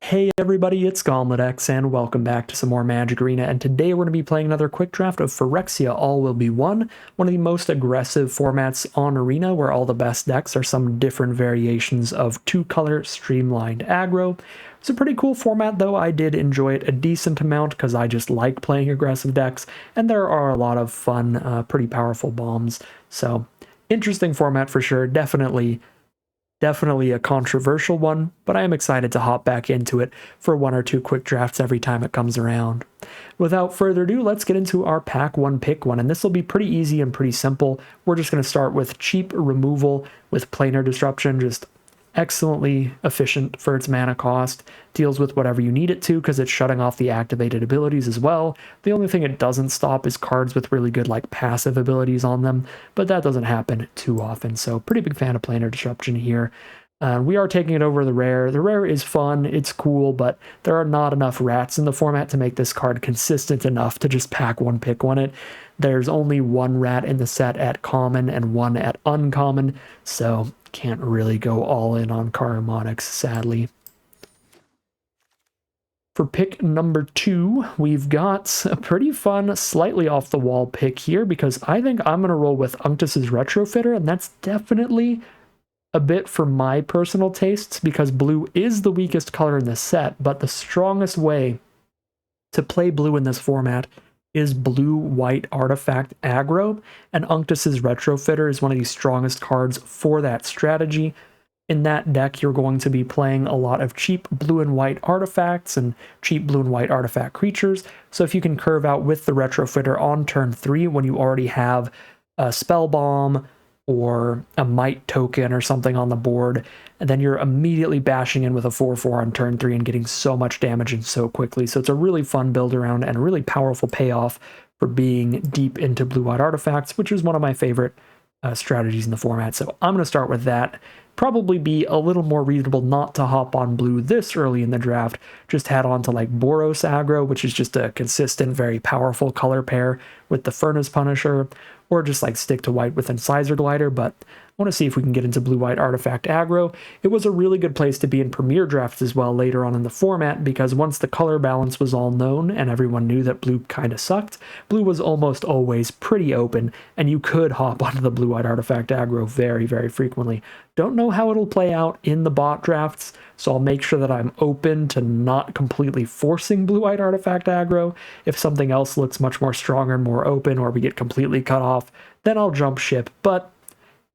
Hey everybody, it's GauntletX and welcome back to some more Magic Arena, and today we're going to be playing another quick draft of Phyrexia All Will Be One of the most aggressive formats on Arena, where all the best decks are some different variations of two-color streamlined aggro. It's a pretty cool format though. I did enjoy it a decent amount because I just like playing aggressive decks, and there are a lot of fun, pretty powerful bombs. So, interesting format for sure, Definitely a controversial one, but I am excited to hop back into it for one or two quick drafts every time it comes around. Without further ado, let's get into our pack one, pick one, and this will be pretty easy and pretty simple. We're just going to start with cheap removal with planar disruption, just excellently efficient for its mana cost, deals with whatever you need it to because it's shutting off the activated abilities as well. The only thing it doesn't stop is cards with really good like passive abilities on them, but that doesn't happen too often, so pretty big fan of planar disruption here. We are taking it over the rare. The rare is fun, it's cool, but there are not enough rats in the format to make this card consistent enough to just pack one, pick one it. There's only one rat in the set at common and one at uncommon, so can't really go all in on Karamonics, sadly. For pick number 2, we've got a pretty fun, slightly off-the-wall pick here, because I think I'm going to roll with Unctus's Retrofitter, and that's definitely a bit for my personal tastes, because blue is the weakest color in this set, but the strongest way to play blue in this format is blue-white artifact aggro, and Unctus's Retrofitter is one of the strongest cards for that strategy. In that deck, you're going to be playing a lot of cheap blue and white artifacts and cheap blue and white artifact creatures, so if you can curve out with the Retrofitter on turn 3 when you already have a Spell Bomb or a Might token or something on the board, and then you're immediately bashing in with a 4/4 on turn 3 and getting so much damage and so quickly. So it's a really fun build around and a really powerful payoff for being deep into blue-white artifacts, which is one of my favorite strategies in the format. So I'm going to start with that. Probably be a little more reasonable not to hop on blue this early in the draft, just head on to like Boros aggro, which is just a consistent, very powerful color pair with the Furnace Punisher, or just like stick to white with Incisor Glider, but I want to see if we can get into blue-white artifact aggro. It was a really good place to be in Premier drafts as well later on in the format, because once the color balance was all known and everyone knew that blue kind of sucked, blue was almost always pretty open, and you could hop onto the blue-white artifact aggro very, very frequently. Don't know how it'll play out in the bot drafts, so I'll make sure that I'm open to not completely forcing blue-white artifact aggro. If something else looks much more strong and more open, or we get completely cut off, then I'll jump ship, but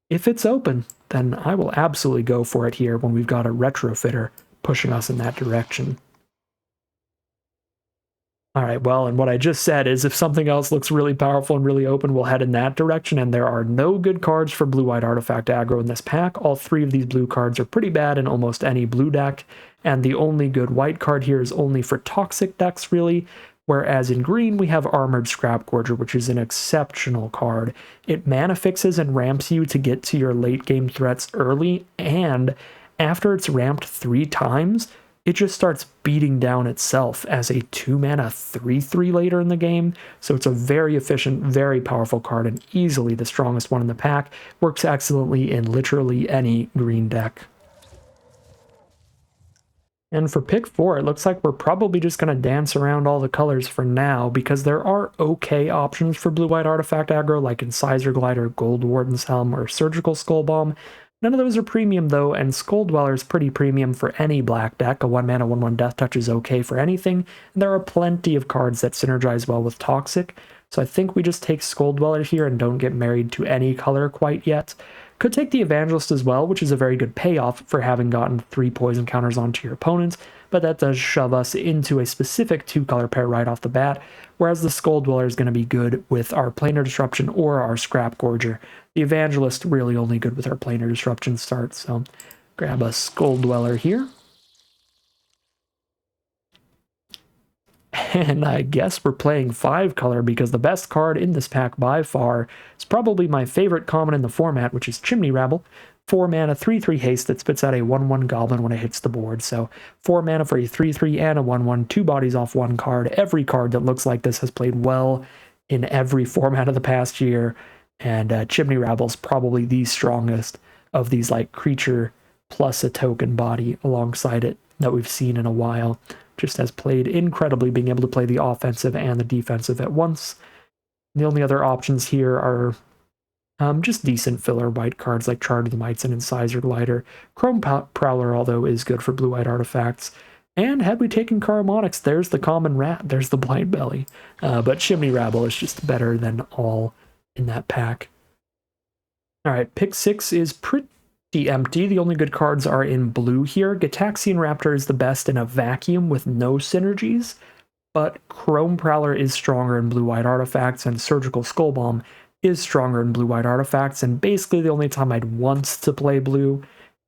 if it's open, then I will absolutely go for it here when we've got a Retrofitter pushing us in that direction. All right, well, and what I just said is if something else looks really powerful and really open, we'll head in that direction, and there are no good cards for blue-white artifact aggro in this pack. All 3 of these blue cards are pretty bad in almost any blue deck, and the only good white card here is only for toxic decks, really. Whereas in green, we have Armored Scrapgorger, which is an exceptional card. It mana fixes and ramps you to get to your late game threats early, and after it's ramped 3 times, it just starts beating down itself as a 2-mana 3/3 later in the game. So it's a very efficient, very powerful card, and easily the strongest one in the pack. Works excellently in literally any green deck. And for pick 4, it looks like we're probably just going to dance around all the colors for now, because there are okay options for blue-white artifact aggro, like Incisor Glider, Gold Warden's Helm, or Surgical Skull Bomb. None of those are premium though, and Skull Dweller is pretty premium for any black deck. A 1-mana 1/1 Death Touch is okay for anything, and there are plenty of cards that synergize well with Toxic, so I think we just take Skull Dweller here and don't get married to any color quite yet. Could take the Evangelist as well, which is a very good payoff for having gotten 3 poison counters onto your opponent, but that does shove us into a specific 2-color pair right off the bat, whereas the Skull Dweller is going to be good with our Planar Disruption or our Scrapgorger. The Evangelist really only good with our Planar Disruption start, so grab a Skull Dweller here. And I guess we're playing 5-color, because the best card in this pack by far is probably my favorite common in the format, which is Chimney Rabble. 4-mana 3/3 haste that spits out a 1/1 goblin when it hits the board. So 4 mana for a 3/3 and a 1/1, 2 bodies off 1 card. Every card that looks like this has played well in every format of the past year, and Chimney Rabble's probably the strongest of these like creature plus a token body alongside it that we've seen in a while. Just has played incredibly, being able to play the offensive and the defensive at once. The only other options here are just decent filler white cards like Charge of the Mites and Incisor Glider. Chrome Prowler, although, is good for blue-white artifacts. And had we taken Caramonics, there's the Common Rat, there's the Blind Belly. But Chimney Rabble is just better than all in that pack. All right, pick 6 is pretty empty. The only good cards are in blue here. Gataxian Raptor is the best in a vacuum with no synergies, but Chrome Prowler is stronger in blue-white artifacts, and Surgical Skull Bomb is stronger in blue-white artifacts, and basically the only time I'd want to play blue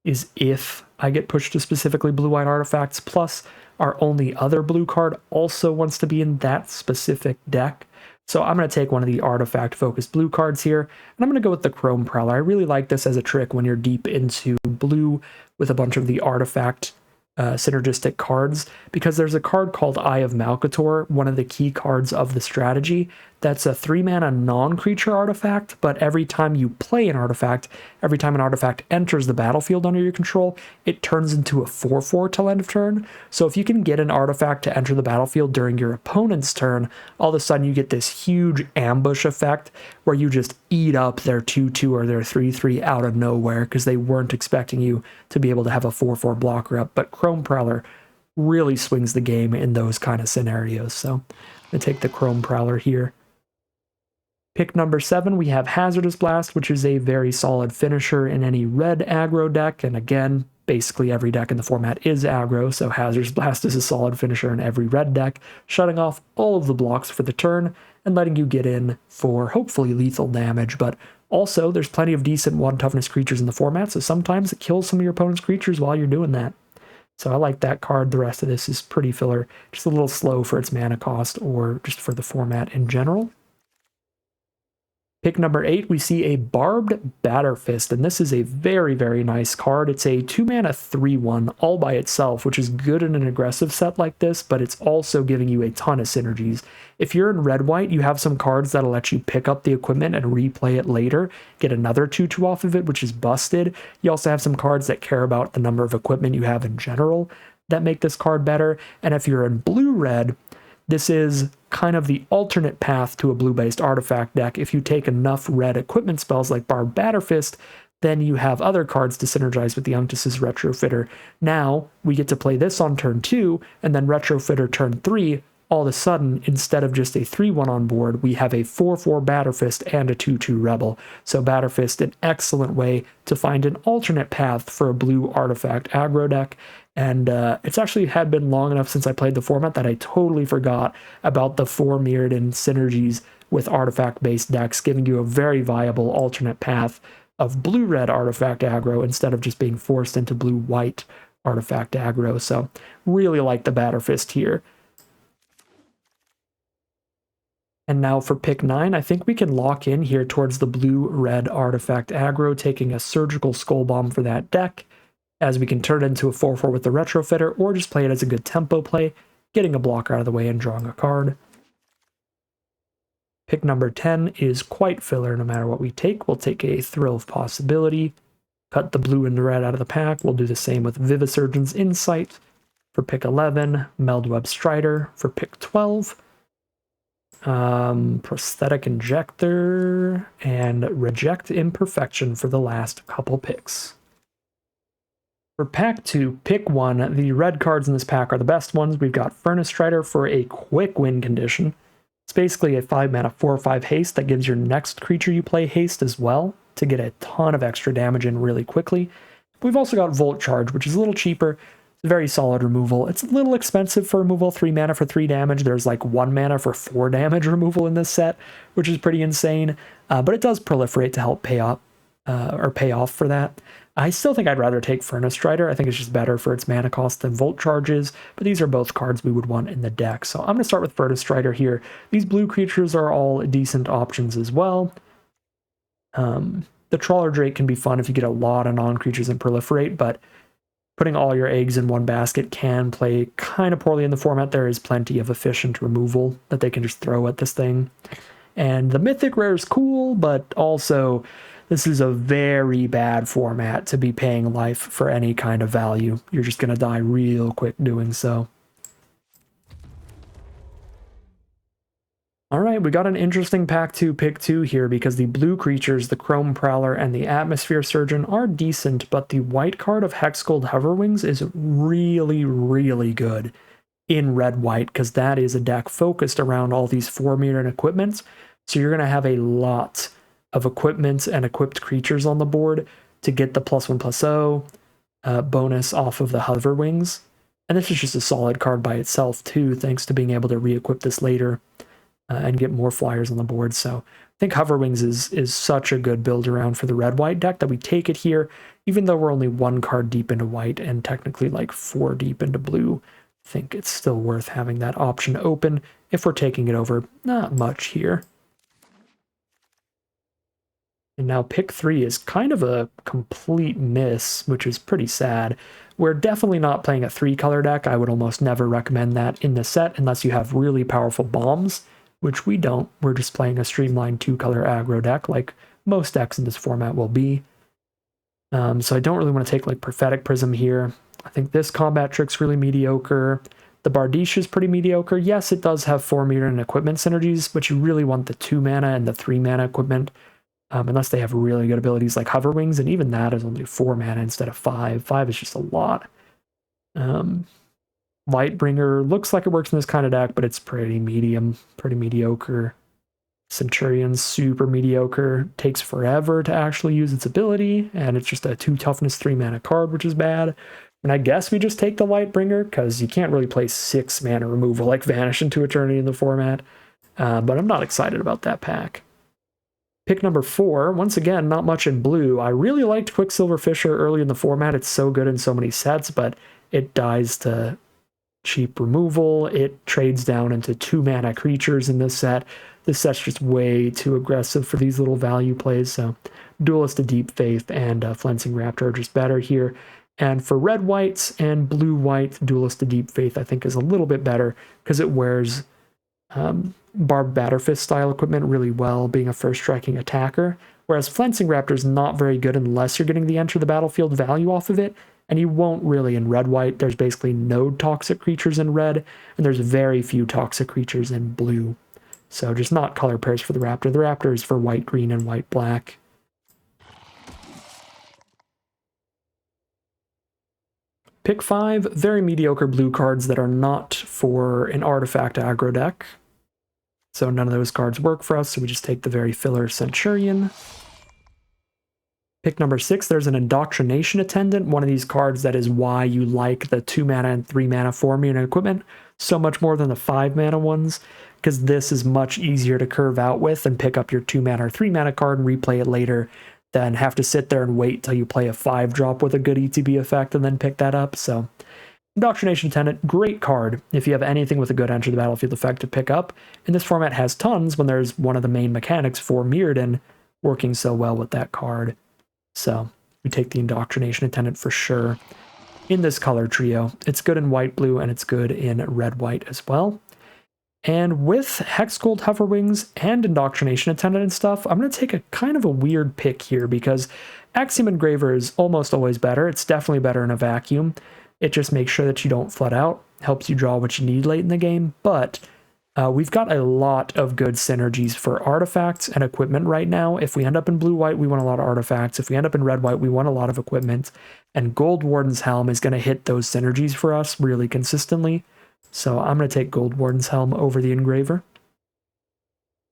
is if I get pushed to specifically blue-white artifacts, plus our only other blue card also wants to be in that specific deck. So I'm going to take one of the artifact-focused blue cards here, and I'm going to go with the Chrome Prowler. I really like this as a trick when you're deep into blue with a bunch of the artifact synergistic cards, because there's a card called Eye of Malcator, one of the key cards of the strategy, that's a 3-mana non-creature artifact, but every time you play an artifact, every time an artifact enters the battlefield under your control, it turns into a 4/4 till end of turn. So if you can get an artifact to enter the battlefield during your opponent's turn, all of a sudden you get this huge ambush effect where you just eat up their 2/2 or their 3/3 out of nowhere because they weren't expecting you to be able to have a 4/4 blocker up. But Chrome Prowler really swings the game in those kind of scenarios. So I'm going to take the Chrome Prowler here. Pick number 7, we have Hazardous Blast, which is a very solid finisher in any red aggro deck. And again, basically every deck in the format is aggro, so Hazardous Blast is a solid finisher in every red deck, shutting off all of the blocks for the turn and letting you get in for hopefully lethal damage. But also, there's plenty of decent 1-toughness creatures in the format, so sometimes it kills some of your opponent's creatures while you're doing that. So I like that card. The rest of this is pretty filler, just a little slow for its mana cost or just for the format in general. Pick number 8, we see a Barbed Batterfist, and this is a very, very nice card. It's a 2-mana 3/1 all by itself, which is good in an aggressive set like this, but it's also giving you a ton of synergies. If you're in red-white, you have some cards that'll let you pick up the equipment and replay it later, get another 2/2 off of it, which is busted. You also have some cards that care about the number of equipment you have in general that make this card better. And if you're in blue-red, this is kind of the alternate path to a blue-based artifact deck. If you take enough red equipment spells like Barbed Batterfist, then you have other cards to synergize with the Unctus's Retrofitter. Now, we get to play this on turn 2, and then Retrofitter turn 3. All of a sudden, instead of just a 3/1 on board, we have a 4/4 Batterfist and a 2/2 Rebel. So Batterfist, an excellent way to find an alternate path for a blue artifact aggro deck. And it's actually had been long enough since I played the format that I totally forgot about the 4 Mirrodin synergies with artifact-based decks, giving you a very viable alternate path of blue-red artifact aggro instead of just being forced into blue-white artifact aggro. So really like the Batterfist here. And now for pick 9, I think we can lock in here towards the blue-red artifact aggro, taking a Surgical Skull Bomb for that deck, as we can turn it into a 4/4 with the Retrofitter, or just play it as a good tempo play, getting a blocker out of the way and drawing a card. Pick number 10 is quite filler no matter what we take. We'll take a Thrill of Possibility, cut the blue and the red out of the pack. We'll do the same with Vivisurgeon's Insight for pick 11, Meldweb Strider for pick 12, Prosthetic Injector, and Reject Imperfection for the last couple picks. For pack 2, pick 1, the red cards in this pack are the best ones. We've got Furnace Strider for a quick win condition. It's basically a 5-mana 4/5 haste that gives your next creature you play haste as well to get a ton of extra damage in really quickly. We've also got Volt Charge, which is a little cheaper. It's a very solid removal. It's a little expensive for removal, 3 mana for 3 damage. There's like 1 mana for 4 damage removal in this set, which is pretty insane. But it does proliferate to help pay off for that. I still think I'd rather take Furnace Strider. I think it's just better for its mana cost than Volt Charges, but these are both cards we would want in the deck. So I'm going to start with Furnace Strider here. These blue creatures are all decent options as well. The Trawler Drake can be fun if you get a lot of non-creatures and Proliferate, but putting all your eggs in one basket can play kind of poorly in the format. There is plenty of efficient removal that they can just throw at this thing. And the Mythic Rare is cool, but also This is a very bad format to be paying life for any kind of value. You're just going to die real quick doing so. All right, we got an interesting pack 2 pick 2 here because the blue creatures, the Chrome Prowler and the Atmosphere Surgeon are decent, but the white card of Hexgold Hoverwings is really, really good in red-white because that is a deck focused around all these 4-meter and equipments. So you're going to have a lot of equipment and equipped creatures on the board to get the +1/+0 bonus off of the Hoverwings. And this is just a solid card by itself too, thanks to being able to re-equip this later. And get more flyers on the board. So I think Hoverwings is such a good build around for the red-white deck that we take it here, even though we're only 1 card deep into white and technically like 4 deep into blue. I think it's still worth having that option open if we're taking it over not much here. And now pick 3 is kind of a complete miss, which is pretty sad. We're definitely not playing a 3-color deck. I would almost never recommend that in the set unless you have really powerful bombs, which we don't. We're just playing a streamlined 2-color aggro deck like most decks in this format will be. So I don't really want to take like Prophetic Prism here. I think this Combat Trick's really mediocre. The Bardiche is pretty mediocre. Yes, it does have 4-meter and equipment synergies, but you really want the 2 mana and the 3 mana equipment, unless they have really good abilities like Hoverwings, and even that is only 4 mana instead of 5. 5 is just a lot. Lightbringer looks like it works in this kind of deck, but it's pretty medium, pretty mediocre. Centurion's super mediocre. Takes forever to actually use its ability, and it's just a 2 toughness, 3 mana card, which is bad. And I guess we just take the Lightbringer, because you can't really play 6 mana removal like Vanish into Eternity in the format. But I'm not excited about that pack. Pick number 4, once again, not much in blue. I really liked Quicksilver Fisher early in the format. It's so good in so many sets, but it dies to cheap removal. It trades down into 2 mana creatures in this set. This set's just way too aggressive for these little value plays, so Duelist of Deep Faith and Flensing Raptor are just better here. And for red-whites and blue-white, Duelist of Deep Faith I think is a little bit better because it wears Barbed Batterfist style equipment really well, being a first striking attacker, whereas Flensing Raptor is not very good unless you're getting the enter the battlefield value off of it, and you won't really in red-white. There's basically no toxic creatures in red, and there's very few toxic creatures in blue. So just not color pairs for the Raptor. The Raptor is for white-green and white-black. Pick 5, very mediocre blue cards that are not for an artifact aggro deck. So none of those cards work for us, so we just take the very filler Centurion. Pick number 6, there's an Indoctrination Attendant, one of these cards that is why you like the 2 mana and 3 mana 4-mana equipment so much more than the 5 mana ones, because this is much easier to curve out with and pick up your 2 mana or 3 mana card and replay it later than have to sit there and wait till you play a 5-drop with a good ETB effect and then pick that up. So Indoctrination Attendant, great card if you have anything with a good enter the battlefield effect to pick up. And this format has tons when there's one of the main mechanics for Mirrodin working so well with that card. So we take the Indoctrination Attendant for sure in this color trio. It's good in white-blue and it's good in red-white as well. And with Hexgold Hoverwings and Indoctrination Attendant and stuff, I'm going to take a kind of a weird pick here because Axiom Engraver is almost always better. It's definitely better in a vacuum. It just makes sure that you don't flood out, helps you draw what you need late in the game, but we've got a lot of good synergies for artifacts and equipment right now. If we end up in blue-white, we want a lot of artifacts. If we end up in red-white, we want a lot of equipment. And Gold Warden's Helm is going to hit those synergies for us really consistently. So I'm going to take Gold Warden's Helm over the Engraver.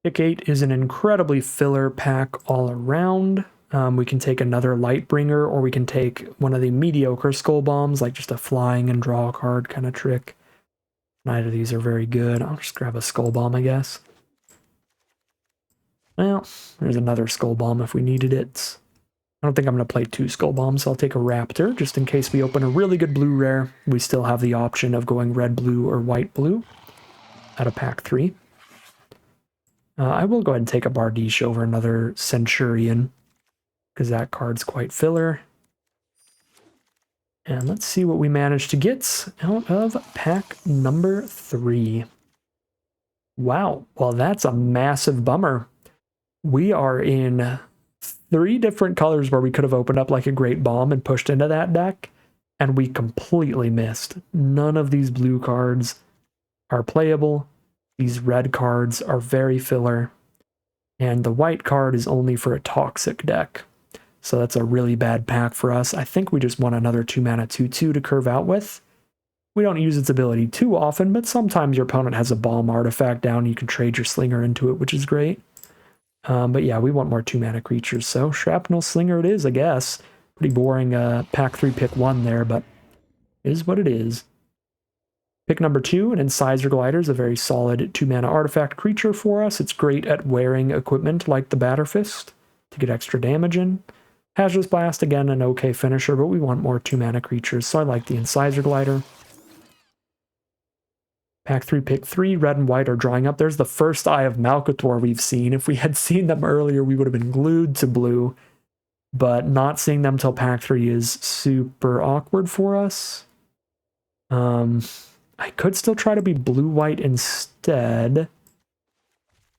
Pick 8 is an incredibly filler pack all around. We can take another Lightbringer, or we can take one of the mediocre Skull Bombs, like just a flying and draw a card kind of trick. Neither of these are very good. I'll just grab a Skull Bomb, I guess. Well, there's another Skull Bomb if we needed it. I don't think I'm going to play 2 Skull Bombs, so I'll take a Raptor, just in case we open a really good blue rare. We still have the option of going red-blue or white-blue out of pack 3. I will go ahead and take a Bardiche over another Centurion, because that card's quite filler. And let's see what we managed to get out of pack number 3. Wow, well that's a massive bummer. We are in 3 different colors where we could have opened up like a Great Bomb and pushed into that deck, and we completely missed. None of these blue cards are playable. These red cards are very filler. And the white card is only for a toxic deck. So that's a really bad pack for us. I think we just want another 2-mana 2/2 to curve out with. We don't use its ability too often, but sometimes your opponent has a bomb artifact down. You can trade your Slinger into it, which is great. But yeah, we want more 2-mana creatures. So Shrapnel Slinger it is, I guess. Pretty boring pack 3 pick 1 there, but it is what it is. Pick number 2, an Incisor Glider is a very solid 2-mana artifact creature for us. It's great at wearing equipment like the Batterfist to get extra damage in. Hazardous Blast, again, an okay finisher, but we want more 2-mana creatures, so I like the Incisor Glider. Pack 3, pick 3, red and white are drawing up. There's the first Eye of Malcator we've seen. If we had seen them earlier, we would have been glued to blue, but not seeing them till pack 3 is super awkward for us. I could still try to be blue-white instead.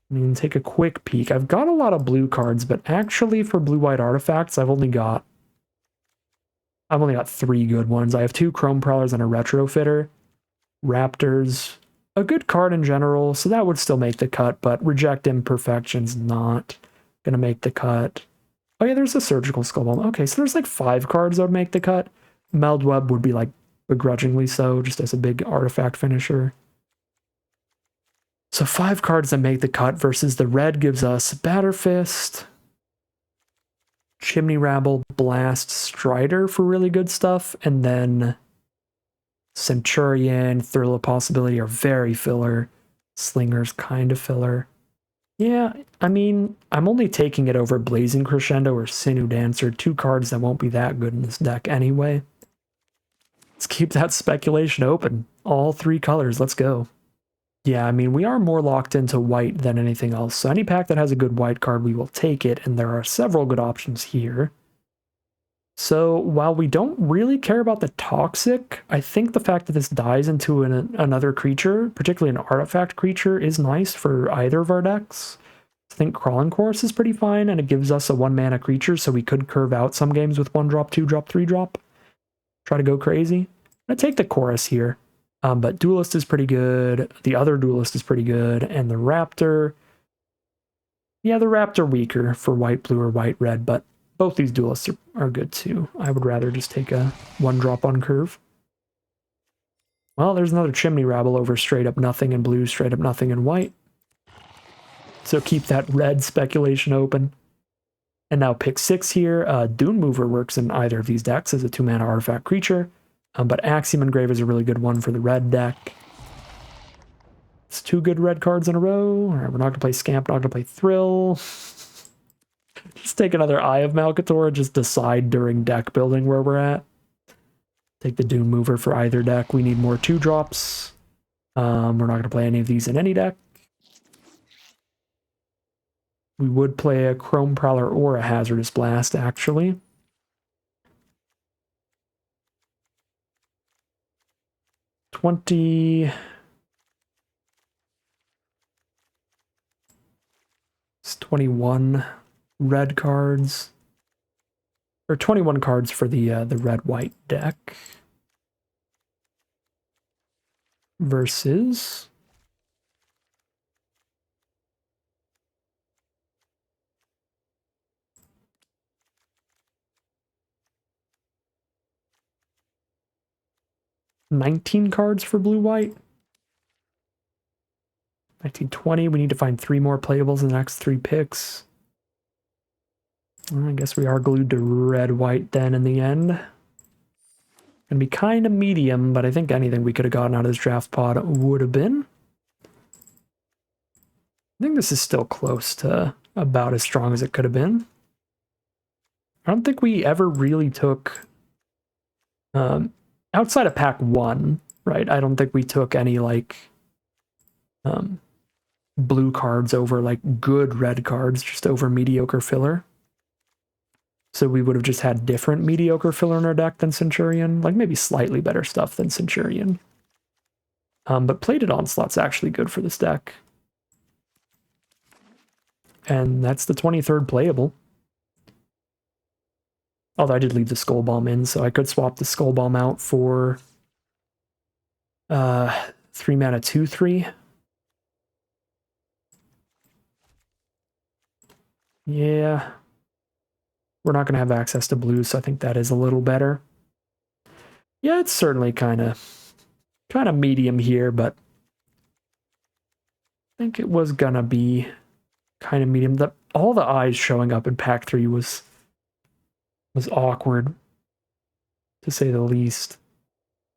I mean, take a quick peek. I've got a lot of blue cards, but actually for blue-white artifacts, I've only got 3 good ones. I have 2 Chrome Prowlers and a Retrofitter. Raptors, a good card in general, so that would still make the cut, but Reject Imperfection's not gonna make the cut. Oh yeah, there's a Surgical Skull Bomb. Okay, so there's like 5 cards that would make the cut. Meldweb would be like begrudgingly so, just as a big artifact finisher. So 5 cards that make the cut versus the red gives us Batterfist, Chimney Rabble, Blast, Strider for really good stuff, and then Centurion, Thrill of Possibility are very filler. Slinger's kind of filler. Yeah, I mean, I'm only taking it over Blazing Crescendo or Sinew Dancer, 2 cards that won't be that good in this deck anyway. Let's keep that speculation open. All 3 colors, let's go. Yeah, I mean, we are more locked into white than anything else, so any pack that has a good white card, we will take it, and there are several good options here. So while we don't really care about the toxic, I think the fact that this dies into another creature, particularly an artifact creature, is nice for either of our decks. I think Crawling Chorus is pretty fine, and it gives us a 1-mana creature, so we could curve out some games with 1-drop, 2-drop, 3-drop. Try to go crazy. I'm going to take the Chorus here, but Duelist is pretty good. The other Duelist is pretty good, and the Raptor... Yeah, the Raptor weaker for white, blue, or white, red, but both these Duelists are good too. I would rather just take a 1-drop on curve. Well, there's another Chimney Rabble over straight up nothing in blue, straight up nothing in white. So keep that red speculation open. And now pick 6 here. Dune Mover works in either of these decks as a 2-mana artifact creature, but Axiom Engrave is a really good one for the red deck. It's 2 good red cards in a row. All right, we're not going to play Scamp, not going to play Thrill. Just take another Eye of Malcator, just decide during deck building where we're at. Take the Dune Mover for either deck. We need more 2-drops. We're not going to play any of these in any deck. We would play a Chrome Prowler or a Hazardous Blast, actually. It's 21 red cards. Or 21 cards for the red-white deck. Versus... $19 cards for blue-white. 1920. We need to find 3 more playables in the next 3 picks. Well, I guess we are glued to red-white then in the end. Gonna be kind of medium, but I think anything we could have gotten out of this draft pod would have been. I think this is still close to about as strong as it could have been. I don't think we ever really took... outside of pack 1, right? I don't think we took any, like... blue cards over, like, good red cards, just over mediocre filler. So we would have just had different mediocre filler in our deck than Centurion. Like, maybe slightly better stuff than Centurion. But Plated Onslaught's actually good for this deck. And that's the 23rd playable. Although I did leave the Skull Bomb in, so I could swap the Skull Bomb out for 3 mana 2/3. Yeah. We're not going to have access to blue, so I think that is a little better. Yeah, it's certainly kind of medium here, but I think it was going to be kind of medium. All the eyes showing up in pack 3 was awkward, to say the least.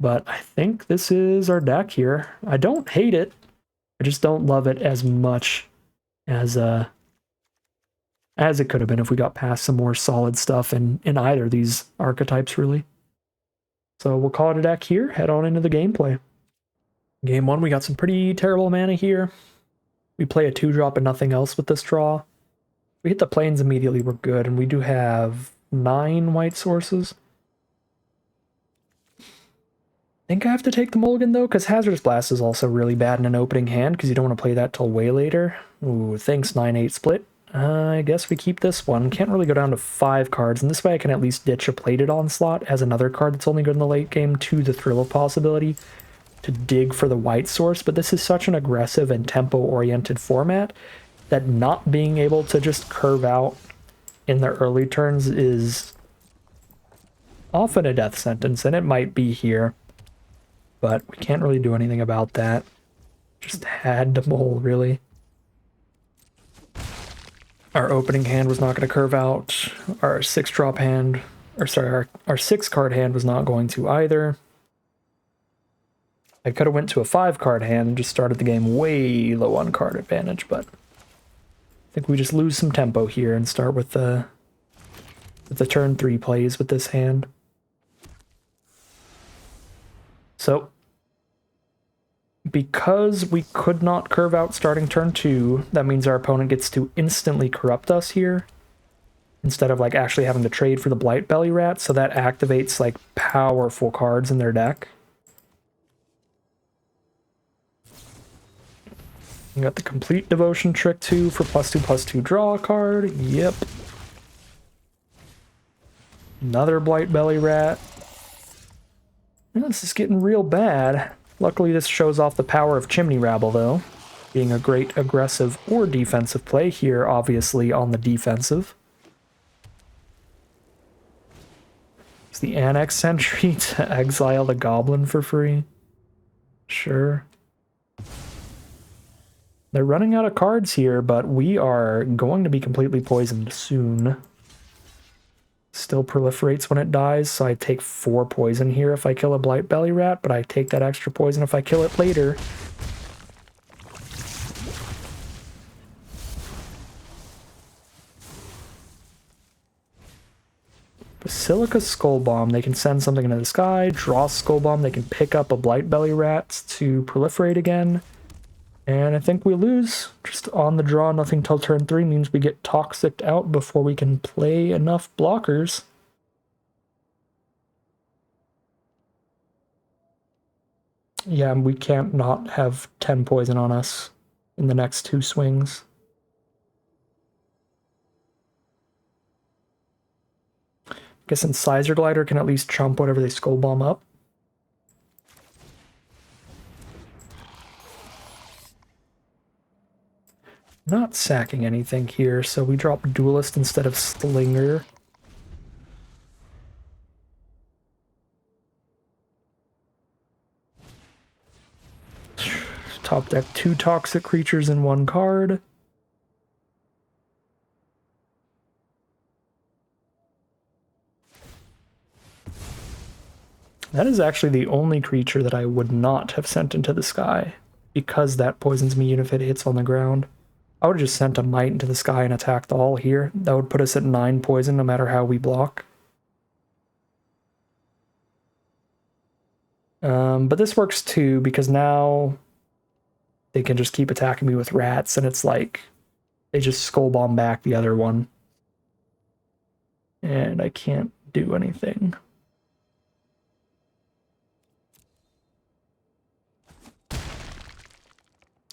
But I think this is our deck here. I don't hate it. I just don't love it as much as it could have been if we got past some more solid stuff in either of these archetypes, really. So we'll call it a deck here, head on into the gameplay. Game 1, we got some pretty terrible mana here. We play a 2-drop and nothing else with this draw. We hit the plains immediately, we're good, and we do have 9 white sources. I think I have to take the mulligan, though, because Hazardous Blast is also really bad in an opening hand, because you don't want to play that till way later. Ooh, thanks, 9-8 split. I guess we keep this one. Can't really go down to 5 cards, and this way I can at least ditch a Plated Onslaught as another card that's only good in the late game, to the Thrill of Possibility, to dig for the white source. But this is such an aggressive and tempo-oriented format that not being able to just curve out in the early turns is often a death sentence, and it might be here. But we can't really do anything about that. Just had to mull, really. Our opening hand was not going to curve out. Our 6-drop hand, or sorry, our 6-card hand was not going to either. I could have went to a 5-card hand and just started the game way low on card advantage, but I think we just lose some tempo here and start with the turn 3 plays with this hand. So, because we could not curve out starting turn 2, that means our opponent gets to instantly corrupt us here, instead of like actually having to trade for the Blight Belly Rat, so that activates like powerful cards in their deck. We got the Complete Devotion Trick 2 for +2/+2 draw a card. Yep. Another Blight Belly Rat. This is getting real bad. Luckily, this shows off the power of Chimney Rabble, though, being a great aggressive or defensive play here, obviously on the defensive. It's the Annex Sentry to exile the Goblin for free. Sure. They're running out of cards here, but we are going to be completely poisoned soon. Still proliferates when it dies, so I take 4 poison here if I kill a Blight Belly Rat, but I take that extra poison if I kill it later. Basilica Skull Bomb, they can send something into the sky. Draw Skull Bomb, they can pick up a Blight Belly Rat to proliferate again. And I think we lose. Just on the draw, nothing till turn 3 means we get toxiced out before we can play enough blockers. Yeah, we can't not have 10 poison on us in the next 2 swings. I guess Incisor Glider can at least chump whatever they Skull Bomb up. Not sacking anything here, so we drop Duelist instead of Slinger. Top deck 2 toxic creatures in 1 card. That is actually the only creature that I would not have sent into the sky, because that poisons me even if it hits on the ground. I would have just sent a Might into the sky and attacked all here. That would put us at 9 poison no matter how we block. But this works too, because now they can just keep attacking me with rats, and it's like they just Skull Bomb back the other one. And I can't do anything.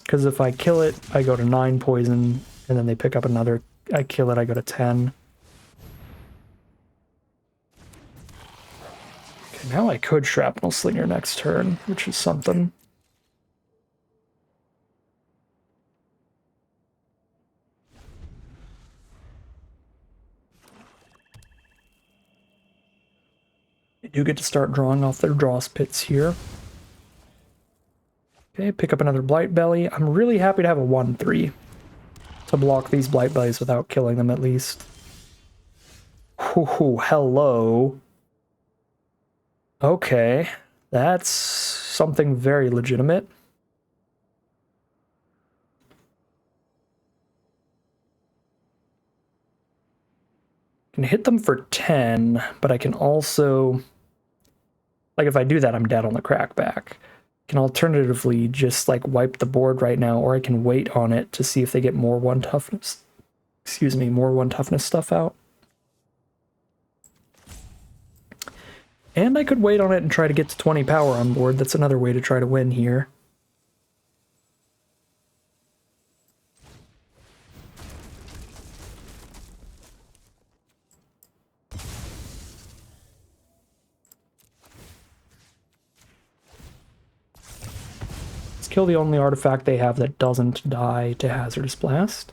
Because if I kill it, I go to 9 poison, and then they pick up another. I kill it, I go to 10. could Shrapnel Slinger next turn, which is something. They do get to start drawing off their Dross Pits here. Okay, pick up another Blight Belly. I'm really happy to have a 1/3 to block these Blight Bellies without killing them at least. Ooh, hello. Okay, that's something very legitimate. I can hit them for 10, but I can also... Like, if I do that, I'm dead on the crackback. I can alternatively just, like, wipe the board right now, or I can wait on it to see if they get more 1 toughness... Excuse me, more 1 toughness stuff out. And I could wait on it and try to get to 20 power on board. That's another way to try to win here. Let's kill the only artifact they have that doesn't die to Hazardous Blast.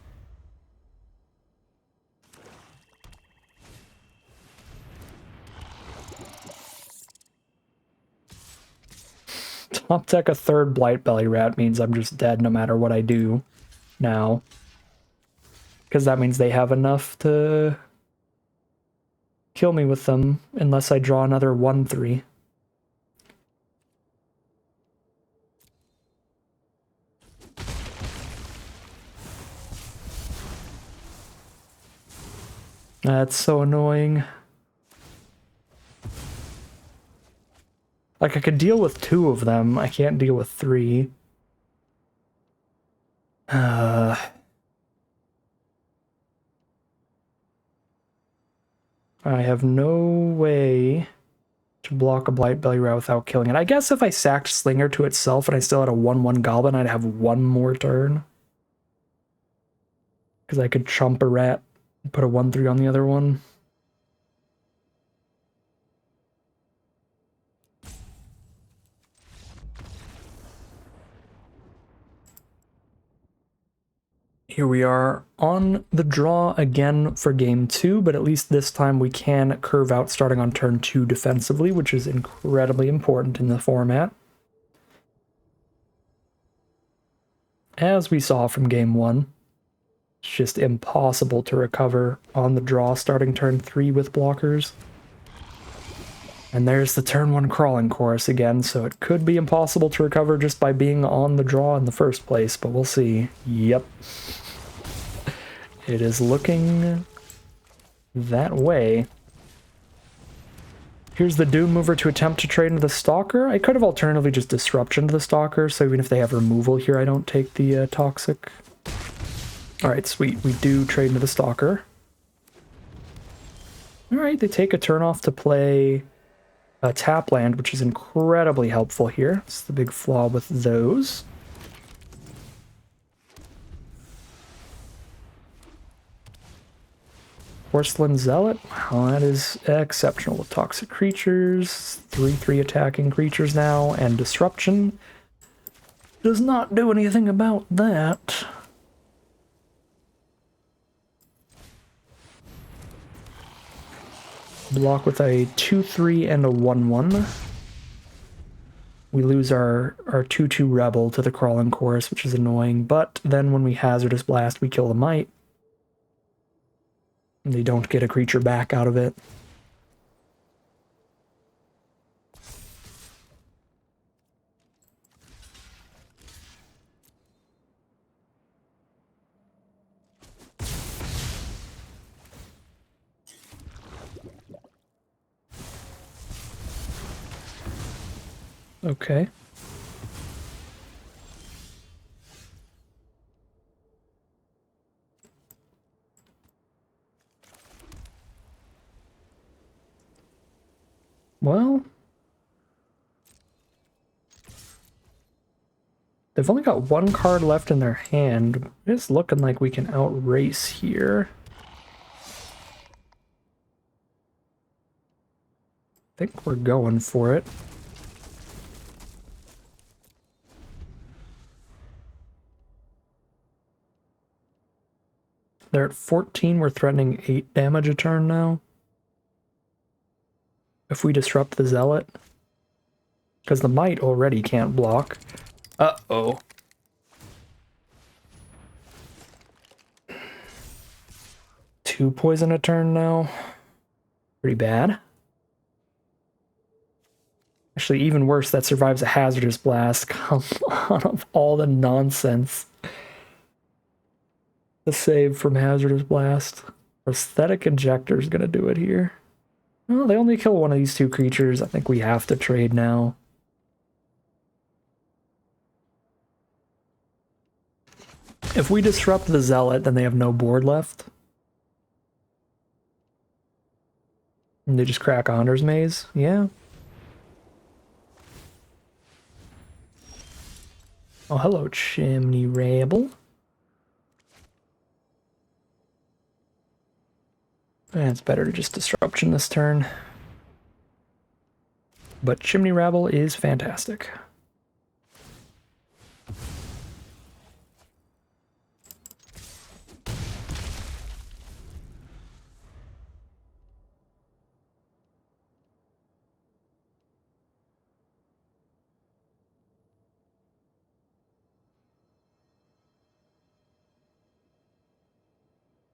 Top deck a 3rd Blight Belly Rat means I'm just dead no matter what I do now. Because that means they have enough to kill me with them unless I draw another 1/3. That's so annoying. Like, I could deal with 2 of them. I can't deal with 3. I have no way to block a Blight Belly Rat without killing it. I guess if I sacked Slinger to itself and I still had a 1/1 Goblin, I'd have 1 more turn. Because I could chump a rat and put a 1/3 on the other one. Here we are on the draw again for game 2, but at least this time we can curve out starting on turn 2 defensively, which is incredibly important in the format. As we saw from game 1, it's just impossible to recover on the draw starting turn 3 with blockers. And there's the turn 1 Crawling Chorus again, so it could be impossible to recover just by being on the draw in the first place, but we'll see. Yep. It is looking that way. Here's the Doom Mover to attempt to trade into the Stalker. I could have alternatively just Disruption to the Stalker, so even if they have removal here, I don't take the Toxic. Alright, sweet. We do trade into the Stalker. Alright, they take a turn off to play a tap land, which is incredibly helpful here. It's the big flaw with those. Porcelain Zealot. Wow, that is exceptional with toxic creatures. 3/3 attacking creatures now, and Disruption does not do anything about that. Block with a 2/3 and a 1/1. We lose our 2/2 Rebel to the Crawling Chorus, which is annoying, but then when we Hazardous Blast, we kill the Mite. And they don't get a creature back out of it. Okay. Well, they've only got 1 card left in their hand. It's looking like we can outrace here. think we're going for it. They're at 14, we're threatening 8 damage a turn now. If we disrupt the Zealot. Because the Might already can't block. Uh-oh. Two poison a turn now. Pretty bad. Actually, even worse, that survives a Hazardous Blast. Come on, of all the nonsense. The save from Hazardous Blast. Prosthetic Injector is going to do it here. Oh, they only kill one of these two creatures. I think we have to trade now. If we disrupt the Zealot, then they have no board left. And they just crack a Hunter's Maze? Yeah. Oh, hello, Chimney Rabble. It's better to just Disruption this turn. But Chimney Rabble is fantastic.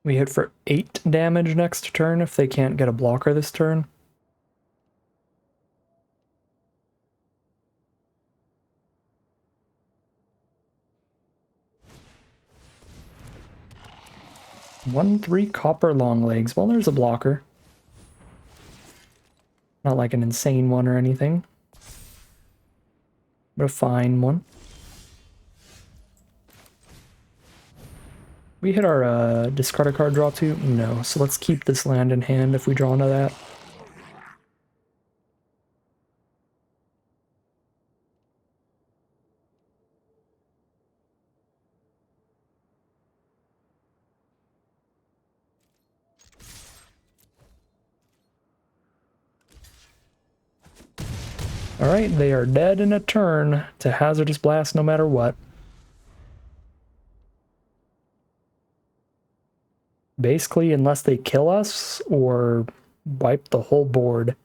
We hit for 8 damage next turn if they can't get a blocker this turn. One, 3 copper long legs. Well, there's a blocker. Not like an insane one or anything, but a fine one. We hit our discard a card draw too? No, so let's keep this land in hand if we draw into that. Alright, they are dead in a turn to Hazardous Blast no matter what. Basically, unless they kill us or wipe the whole board,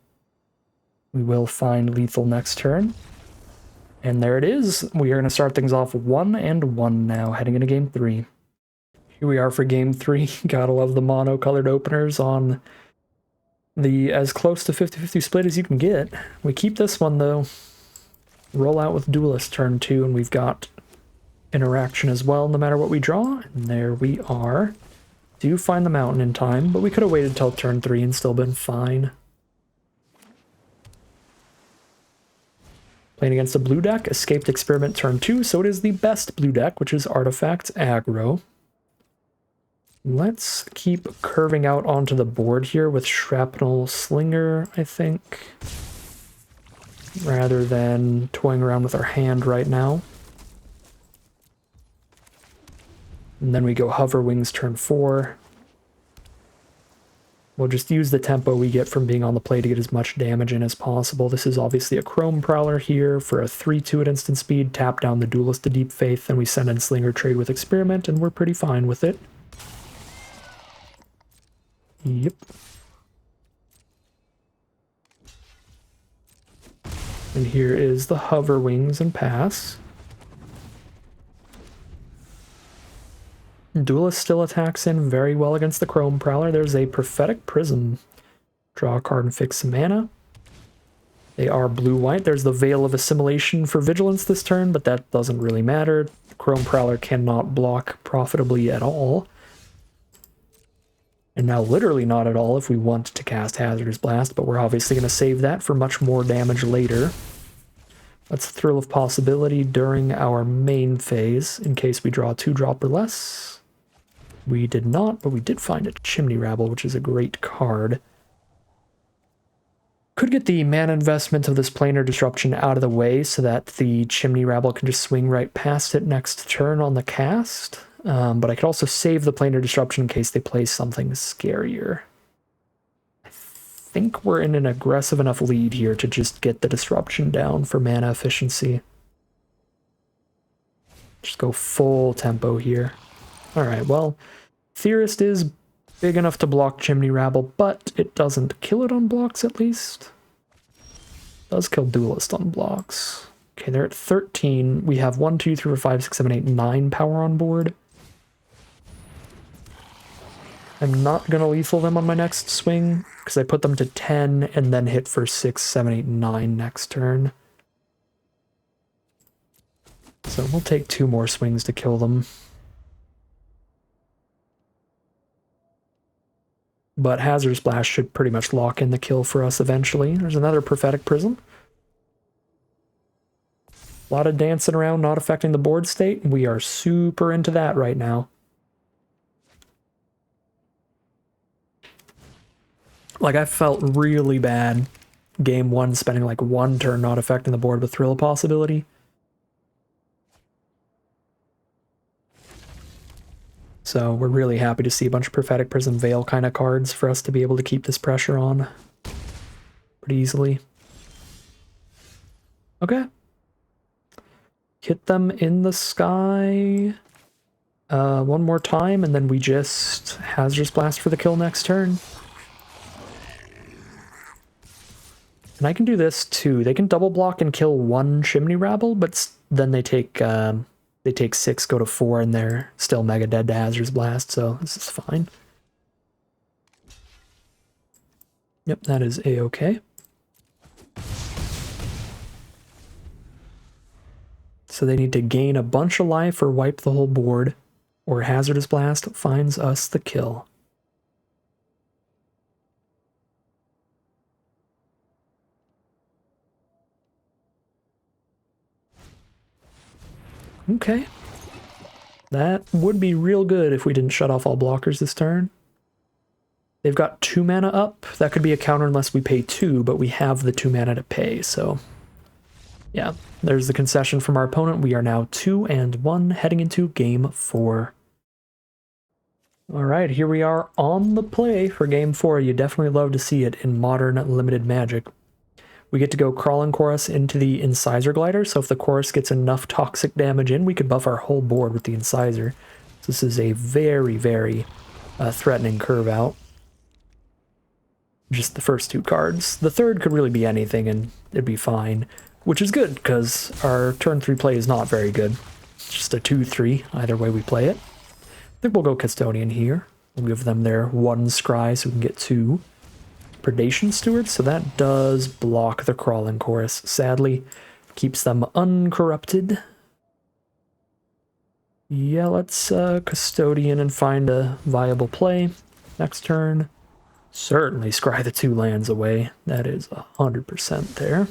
we will find lethal next turn. And there it is. We are going to start things off 1-1 now, heading into game 3. Here we are for game 3. Gotta love the mono-colored openers on the as close to 50-50 split as you can get. We keep this one, though. Roll out with Duelist turn 2, and we've got interaction as well, no matter what we draw. And there we are. Do find the mountain in time, but we could have waited till turn 3 and still been fine. Playing against a blue deck, Escaped Experiment turn 2, so it is the best blue deck, which is Artifact Aggro. Let's keep curving out onto the board here with Shrapnel Slinger, I think, rather than toying around with our hand right now. And then we go Hover Wings turn 4. We'll just use the tempo we get from being on the play to get as much damage in as possible. This is obviously a Chrome Prowler here for a 3-2 at instant speed. Tap down the Duelist to Deep Faith, and we send in Slinger Trade with Experiment, and we're pretty fine with it. Yep. And here is the Hover Wings and pass. Duelist still attacks in very well against the Chrome Prowler. There's a Prophetic Prism. Draw a card and fix some mana. They are blue-white. There's the Veil of Assimilation for Vigilance this turn, but that doesn't really matter. Chrome Prowler cannot block profitably at all. And now literally not at all if we want to cast Hazardous Blast, but we're obviously going to save that for much more damage later. Let's Thrill of Possibility during our main phase, in case we draw 2-drop or less. We did not, but we did find a Chimney Rabble, which is a great card. Could get the mana investment of this Planar Disruption out of the way so that the Chimney Rabble can just swing right past it next turn on the cast. But I could also save the Planar Disruption in case they play something scarier. I think we're in an aggressive enough lead here to just get the disruption down for mana efficiency. Just go full tempo here. Alright, well, Theorist is big enough to block Chimney Rabble, but it doesn't kill it on blocks at least. It does kill Duelist on blocks. Okay, they're at 13. We have 1, 2, 3, 4, 5, 6, 7, 8, 9 power on board. I'm not going to lethal them on my next swing, because I put them to 10 and then hit for 6, 7, 8, 9 next turn. So we'll take 2 more swings to kill them. But Hazardous Blast should pretty much lock in the kill for us eventually. There's another Prophetic Prism. A lot of dancing around, not affecting the board state. We are super into that right now. Like, I felt really bad game 1 spending like 1 turn not affecting the board with Thrill Possibility. So we're really happy to see a bunch of Prophetic Prism Veil kind of cards for us to be able to keep this pressure on pretty easily. Okay. Hit them in the sky one more time, and then we just Hazardous Blast for the kill next turn. And I can do this too. They can double block and kill 1 Chimney Rabble, but then they take 6, go to 4, and they're still mega dead to Hazardous Blast, so this is fine. Yep, that is a-okay. So they need to gain a bunch of life or wipe the whole board, or Hazardous Blast finds us the kill. Okay. That would be real good if we didn't shut off all blockers this turn. They've got 2 mana up. That could be a counter unless we pay 2, but we have the 2 mana to pay, so... yeah, there's the concession from our opponent. We are now 2-1 heading into game 4. Alright, here we are on the play for game 4. You definitely love to see it in modern limited Magic. We get to go Crawling Chorus into the Incisor Glider, so if the Chorus gets enough toxic damage in, we could buff our whole board with the Incisor. So this is a very, very threatening curve out. Just the first 2 cards. The third could really be anything and it'd be fine, which is good because our turn 3 play is not very good. It's just a 2-3, either way we play it. I think we'll go Custodian here. We'll give them their 1 Scry so we can get 2 Predation Steward, so that does block the Crawling Chorus, sadly. Keeps them uncorrupted. Yeah, let's Custodian and find a viable play. Next turn. Certainly scry the 2 lands away. That is 100% there.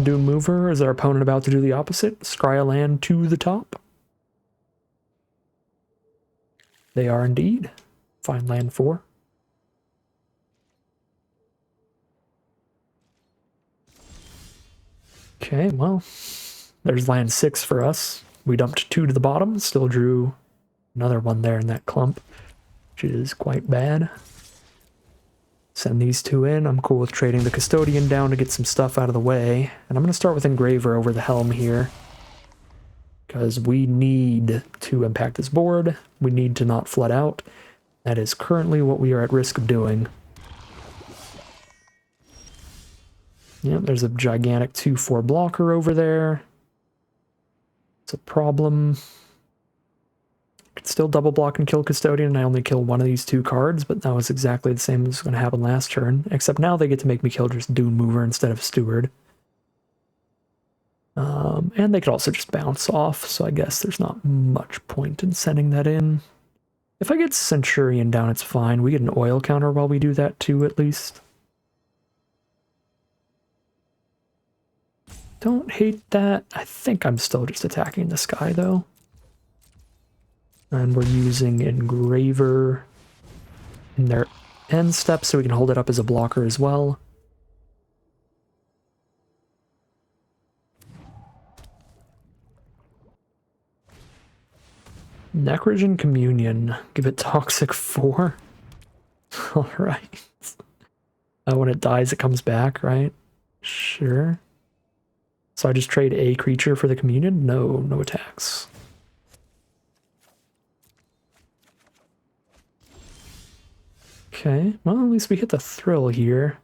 Doom Mover, is our opponent about to do the opposite? Scry a land to the top? They are indeed. Find land 4. Okay, well, there's land 6 for us. We dumped 2 to the bottom, still drew another one there in that clump, which is quite bad. Send these 2 in. I'm cool with trading the Custodian down to get some stuff out of the way. And I'm going to start with Engraver over the Helm here, because we need to impact this board. We need to not flood out. That is currently what we are at risk of doing. Yep, there's a gigantic 2-4 blocker over there. It's a problem. Could still double block and kill Custodian, and I only kill one of these 2 cards, but that was exactly the same as was going to happen last turn, except now they get to make me kill just Doom Mover instead of Steward. And they could also just bounce off, so I guess there's not much point in sending that in. If I get Centurion down, it's fine. We get an oil counter while we do that too, at least. Don't hate that. I think I'm still just attacking this guy, though. And we're using Engraver in their end step so we can hold it up as a blocker as well. Necrogen Communion. Give it Toxic 4. Alright. When it dies, it comes back, right? Sure. So I just trade a creature for the Communion? No attacks. Okay, well, at least we hit the thrill here.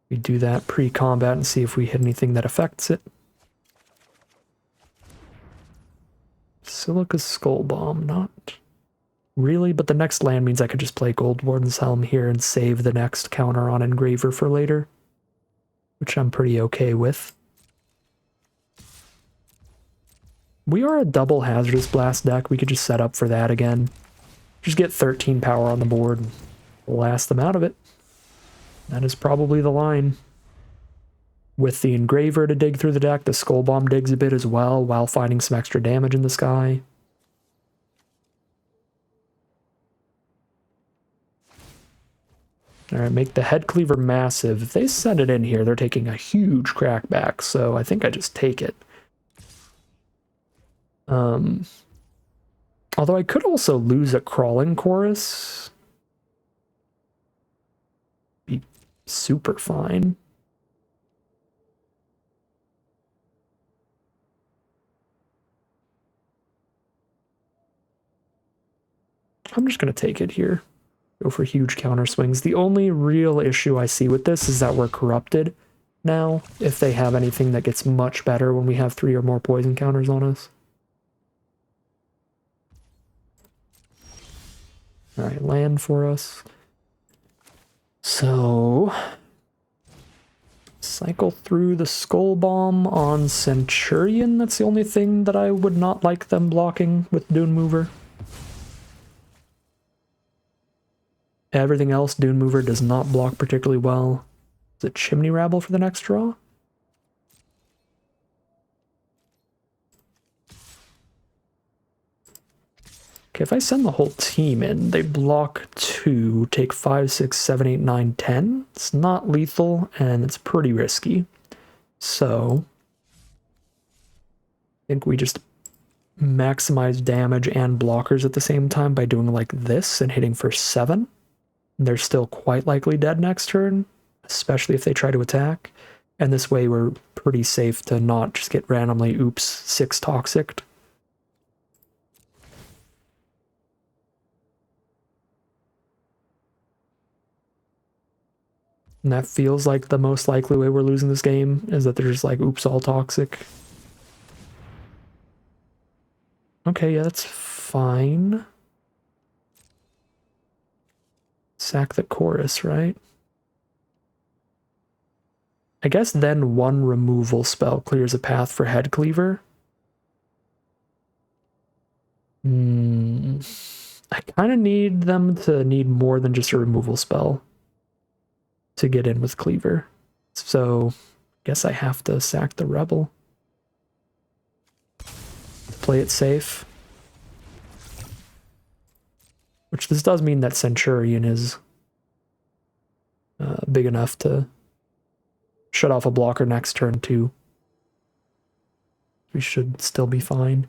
We do that pre-combat and see if we hit anything that affects it. Silica Skull Bomb, not really, but the next land means I could just play Gold Warden's Helm here and save the next counter on Engraver for later, which I'm pretty okay with. We are a double Hazardous Blast deck. We could just set up for that again. Just get 13 power on the board and blast them out of it. That is probably the line. With the Engraver to dig through the deck, the Skull Bomb digs a bit as well while finding some extra damage in the sky. Alright, make the Head Cleaver massive. If they send it in here, they're taking a huge crackback, so I think I just take it. Although I could also lose a Crawling Chorus. Be super fine. I'm just going to take it here. Go for huge counter swings. The only real issue I see with this is that we're corrupted now. If they have anything that gets much better when we have 3 or more poison counters on us. Alright, land for us. So, cycle through the Skull Bomb on Centurion. That's the only thing that I would not like them blocking with Dune Mover. Everything else, Dune Mover does not block particularly well. Is it Chimney Rabble for the next draw? Okay, if I send the whole team in, they block 2, take 5, 6, 7, 8, 9, 10. It's not lethal, and it's pretty risky. So, I think we just maximize damage and blockers at the same time by doing like this and hitting for 7. They're still quite likely dead next turn, especially if they try to attack. And this way we're pretty safe to not just get randomly, oops, 6 toxic. And that feels like the most likely way we're losing this game, is that they're just like, oops, all toxic. Okay, yeah, that's fine. Sack the chorus, right? I guess then 1 removal spell clears a path for Head Cleaver. I kind of need them to need more than just a removal spell to get in with Cleaver. So, I guess I have to sack the Rebel. Play it safe. Which this does mean that Centurion is big enough to shut off a blocker next turn too. We should still be fine.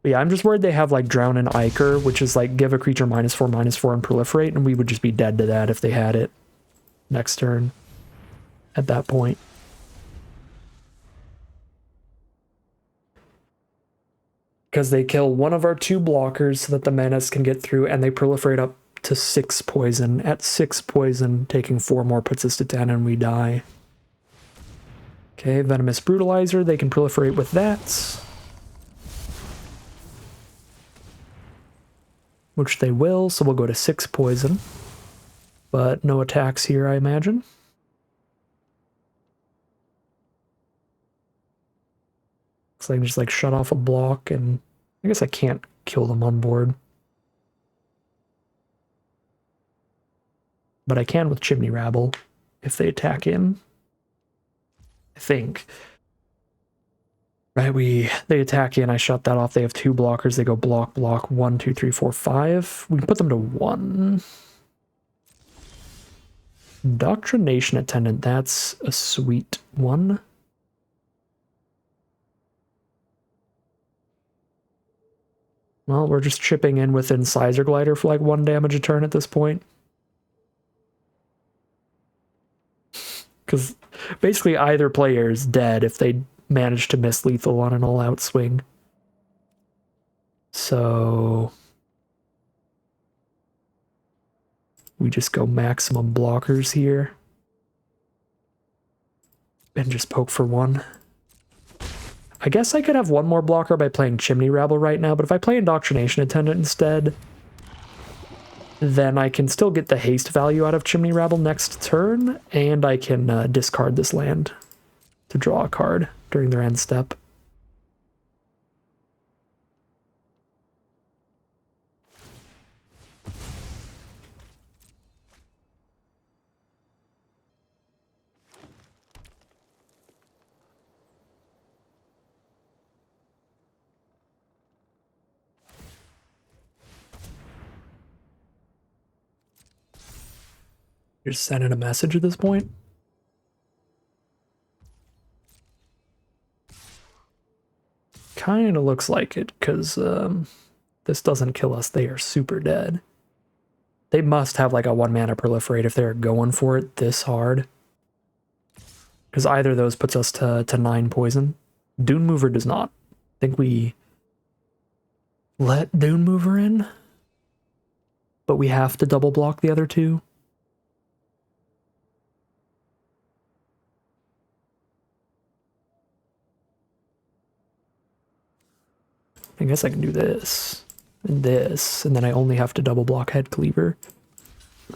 But yeah, I'm just worried they have like Drown and Ichor, which is like give a creature -4/-4 and proliferate, and we would just be dead to that if they had it next turn at that point. Because they kill one of our 2 blockers so that the menace can get through, and they proliferate up to 6 poison. At 6 poison, taking 4 more puts us to 10 and we die. Okay, Venomous Brutalizer, they can proliferate with that. Which they will, so we'll go to 6 poison. But no attacks here, I imagine. Looks like just like shut off a block, and I guess I can't kill them on board. But I can with Chimney Rabble if they attack in. I think. Right, they attack you and I shut that off. They have 2 blockers. They go block, block, 1, 2, 3, 4, 5. We can put them to 1. Indoctrination Attendant, that's a sweet one. Well, we're just chipping in with Incisor Glider for like 1 damage a turn at this point. Because basically either player is dead if they manage to miss lethal on an all-out swing. So we just go maximum blockers here. And just poke for 1. I guess I could have 1 more blocker by playing Chimney Rabble right now, but if I play Indoctrination Attendant instead, then I can still get the haste value out of Chimney Rabble next turn, and I can discard this land to draw a card during their end step. You're just sending a message at this point. Kind of looks like it, because this doesn't kill us. They are super dead. They must have like a 1-mana Proliferate if they're going for it this hard. Because either of those puts us to 9 poison. Dune Mover does not. I think we let Dune Mover in, but we have to double block the other 2. I guess I can do this, and then I only have to double block Head Cleaver.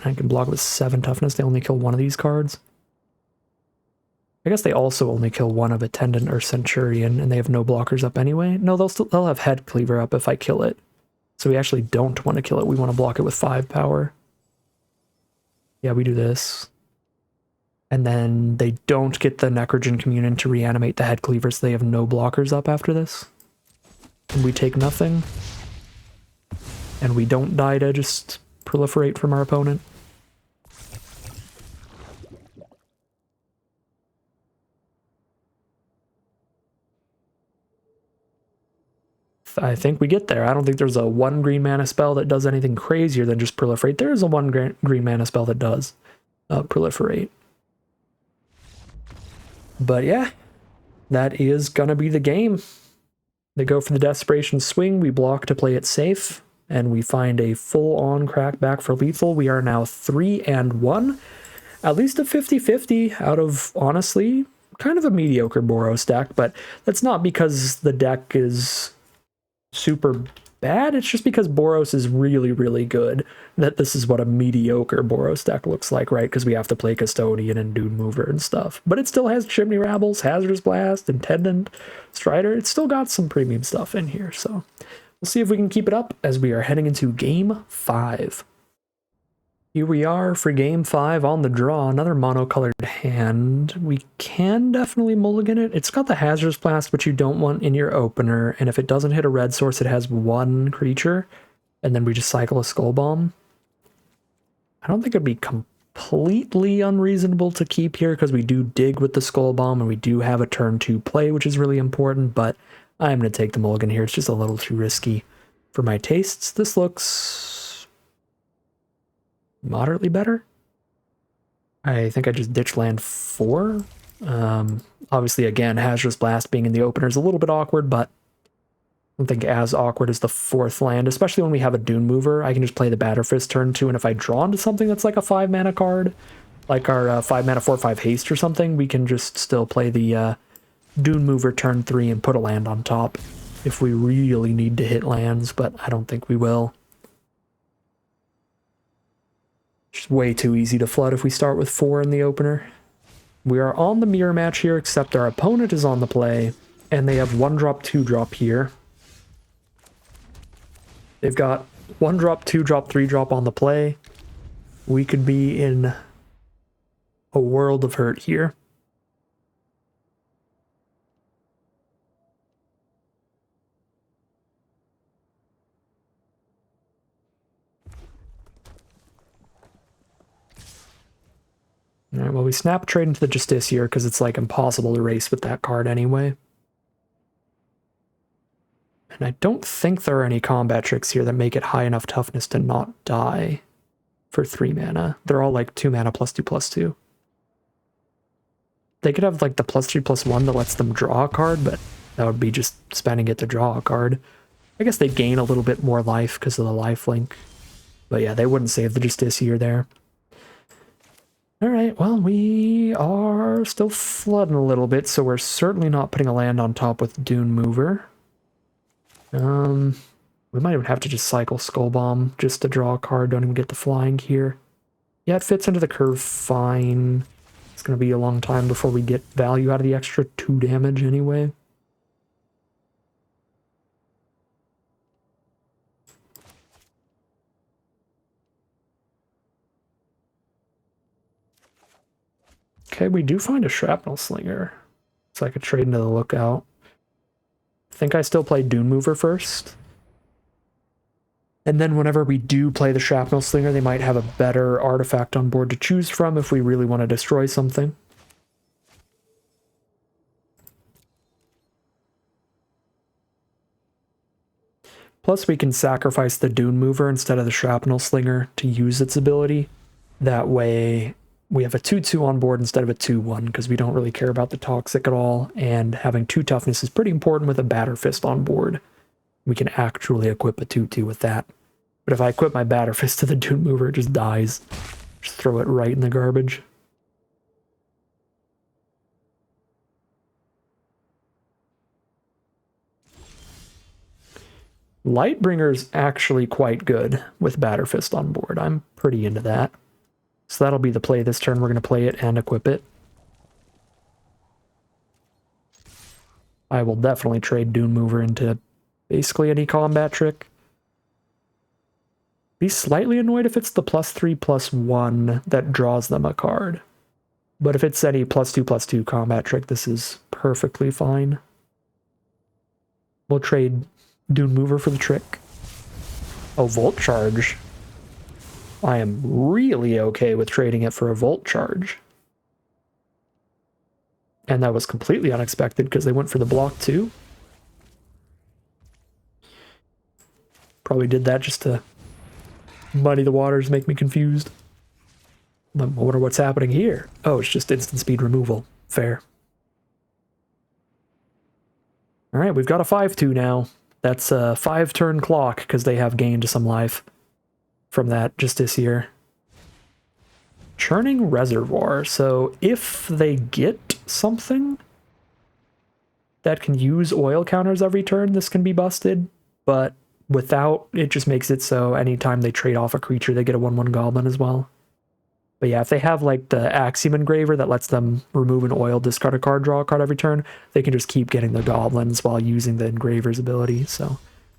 I can block with 7 toughness. They only kill 1 of these cards. I guess they also only kill 1 of Attendant or Centurion, and they have no blockers up anyway. No, they'll have Head Cleaver up if I kill it. So we actually don't want to kill it. We want to block it with 5 power. Yeah, we do this. And then they don't get the Necrogen Communion to reanimate the Head Cleaver, so they have no blockers up after this. And we take nothing. And we don't die to just proliferate from our opponent. I think we get there. I don't think there's a 1 green mana spell that does anything crazier than just proliferate. There is a 1 green mana spell that does proliferate. But yeah, that is gonna be the game. They go for the Desperation Swing, we block to play it safe, and we find a full-on crack back for lethal. We are now 3-1. At least a 50-50 out of, honestly, kind of a mediocre Boros deck, but that's not because the deck is super bad, it's just because Boros is really, really good that this is what a mediocre Boros deck looks like, right? Because we have to play Custodian and Dune Mover and stuff. But it still has Chimney Rabbles, Hazardous Blast, Intendant, Strider. It's still got some premium stuff in here, so we'll see if we can keep it up as we are heading into Game 5. Here we are for Game 5 on the draw, another monocolored hand. We can definitely mulligan it. It's got the Hazardous Blast, which you don't want in your opener, and if it doesn't hit a red source, it has 1 creature, and then we just cycle a Skull Bomb. I don't think it'd be completely unreasonable to keep here, because we do dig with the Skull Bomb, and we do have a turn 2 play, which is really important, but I'm going to take the mulligan here. It's just a little too risky for my tastes. This looks moderately better. I think I just ditch land 4. Obviously, again, Hazardous Blast being in the opener is a little bit awkward, but I don't think as awkward as the 4th land, especially when we have a Dune Mover. I can just play the Batterfist turn 2, and if I draw into something that's like a 5-mana card, like our 5-mana 4/5 haste or something, we can just still play the Dune Mover turn 3 and put a land on top if we really need to hit lands, but I don't think we will. It's way too easy to flood if we start with 4 in the opener. We are on the mirror match here, except our opponent is on the play, and they have 1-drop, 2-drop here. They've got 1-drop, 2-drop, 3-drop on the play. We could be in a world of hurt here. Alright, well, we snap trade into the Justiciar because it's like impossible to race with that card anyway. And I don't think there are any combat tricks here that make it high enough toughness to not die for 3 mana. They're all like 2 mana +2/+2. They could have like the +3/+1 that lets them draw a card, but that would be just spending it to draw a card. I guess they gain a little bit more life because of the lifelink. But yeah, they wouldn't save the Justiciar there. Alright, well, we are still flooding a little bit, so we're certainly not putting a land on top with Dune Mover. We might even have to just cycle Skull Bomb just to draw a card, don't even get the flying here. Yeah, it fits into the curve fine. It's going to be a long time before we get value out of the extra 2 damage anyway. Okay, we do find a Shrapnel Slinger, so I could trade into the Lookout. I think I still play Dune Mover first. And then whenever we do play the Shrapnel Slinger, they might have a better artifact on board to choose from if we really want to destroy something. Plus we can sacrifice the Dune Mover instead of the Shrapnel Slinger to use its ability. That way we have a 2/2 on board instead of a 2/1 because we don't really care about the Toxic at all, and having 2 toughness is pretty important with a Batter Fist on board. We can actually equip a 2/2 with that. But if I equip my Batter Fist to the Dune Mover, it just dies. Just throw it right in the garbage. Lightbringer's actually quite good with Batter Fist on board. I'm pretty into that. So that'll be the play this turn. We're going to play it and equip it. I will definitely trade Dune Mover into basically any combat trick. Be slightly annoyed if it's the +3/+1 that draws them a card. But if it's any +2/+2 combat trick, this is perfectly fine. We'll trade Dune Mover for the trick. Oh, Volt Charge. I am really okay with trading it for a Volt Charge. And that was completely unexpected because they went for the block too. Probably did that just to muddy the waters, make me confused. I wonder what's happening here. Oh, it's just instant speed removal. Fair. Alright, we've got a 5/2 now. That's a 5-turn clock because they have gained some life from that just this year. Churning Reservoir. So if they get something that can use oil counters every turn, this can be busted. But without, it just makes it so anytime they trade off a creature, they get a 1/1 goblin as well. But yeah, if they have like the Axiom Engraver that lets them remove an oil, discard a card, draw a card every turn, they can just keep getting the goblins while using the Engraver's ability. So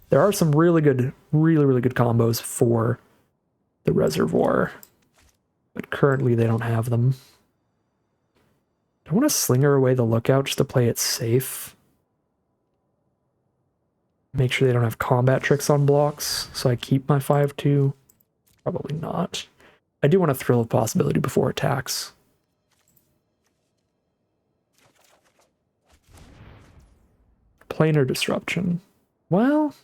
there are some really good, really good combos for the Reservoir. But currently they don't have them. I want to Slinger away the Lookout just to play it safe. Make sure they don't have combat tricks on blocks, so I keep my 5/2. Probably not. I do want to Thrill of Possibility before attacks. Planar Disruption. Well,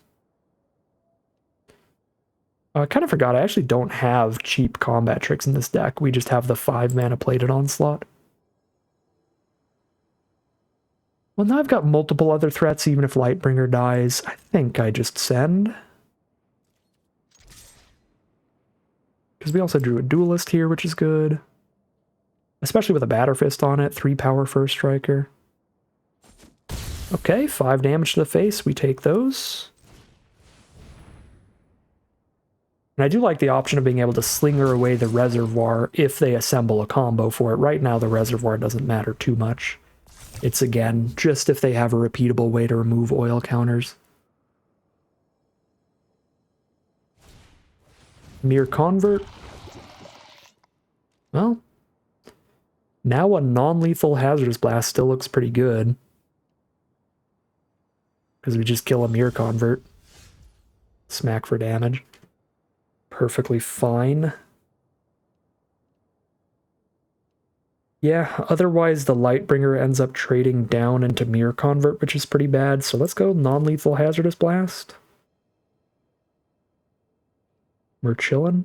I kind of forgot. I actually don't have cheap combat tricks in this deck. We just have the 5 mana Plated Onslaught. Well, now I've got multiple other threats, even if Lightbringer dies. I think I just send. Because we also drew a Duelist here, which is good. Especially with a Batter Fist on it. 3 power First Striker. Okay, 5 damage to the face. We take those. And I do like the option of being able to Slinger away the Reservoir if they assemble a combo for it. Right now, the Reservoir doesn't matter too much. It's, again, just if they have a repeatable way to remove oil counters. Mere Convert. Well, now a non-lethal Hazardous Blast still looks pretty good. Because we just kill a Mere Convert. Smack for damage. Perfectly fine. Yeah, otherwise the Lightbringer ends up trading down into Mirror Convert, which is pretty bad. So let's go non-lethal Hazardous Blast. We're chilling.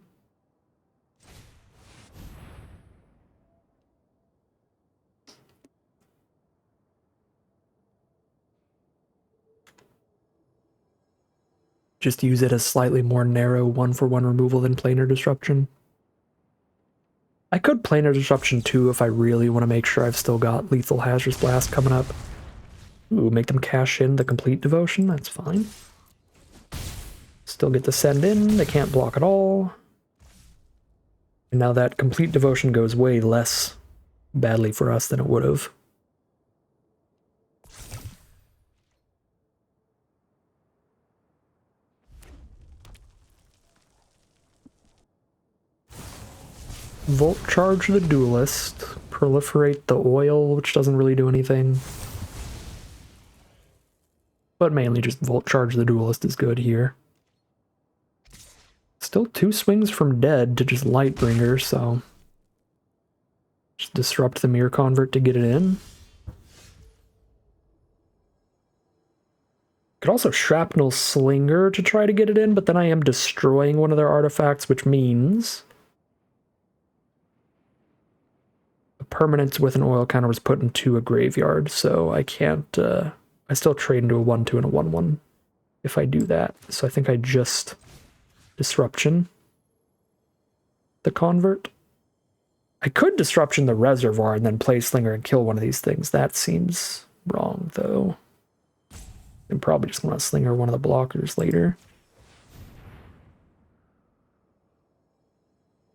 Just use it as slightly more narrow 1-for-1 removal than Planar Disruption. I could Planar Disruption too if I really want to make sure I've still got Lethal Hazardous Blast coming up. Ooh, make them cash in the Complete Devotion, that's fine. Still get to send in, they can't block at all. And now that Complete Devotion goes way less badly for us than it would have. Volt Charge the Duelist, Proliferate the Oil, which doesn't really do anything. But mainly just Volt Charge the Duelist is good here. Still 2 swings from dead to just Lightbringer, so just disrupt the Mirror Convert to get it in. Could also Shrapnel Slinger to try to get it in, but then I am destroying one of their artifacts, which means a permanent with an oil counter was put into a graveyard, so I can't, I still trade into a 1-2 and a 1-1 if I do that. So I think I just Disruption the Convert. I could Disruption the Reservoir and then play Slinger and kill one of these things. That seems wrong, though. And probably just want to Slinger one of the blockers later.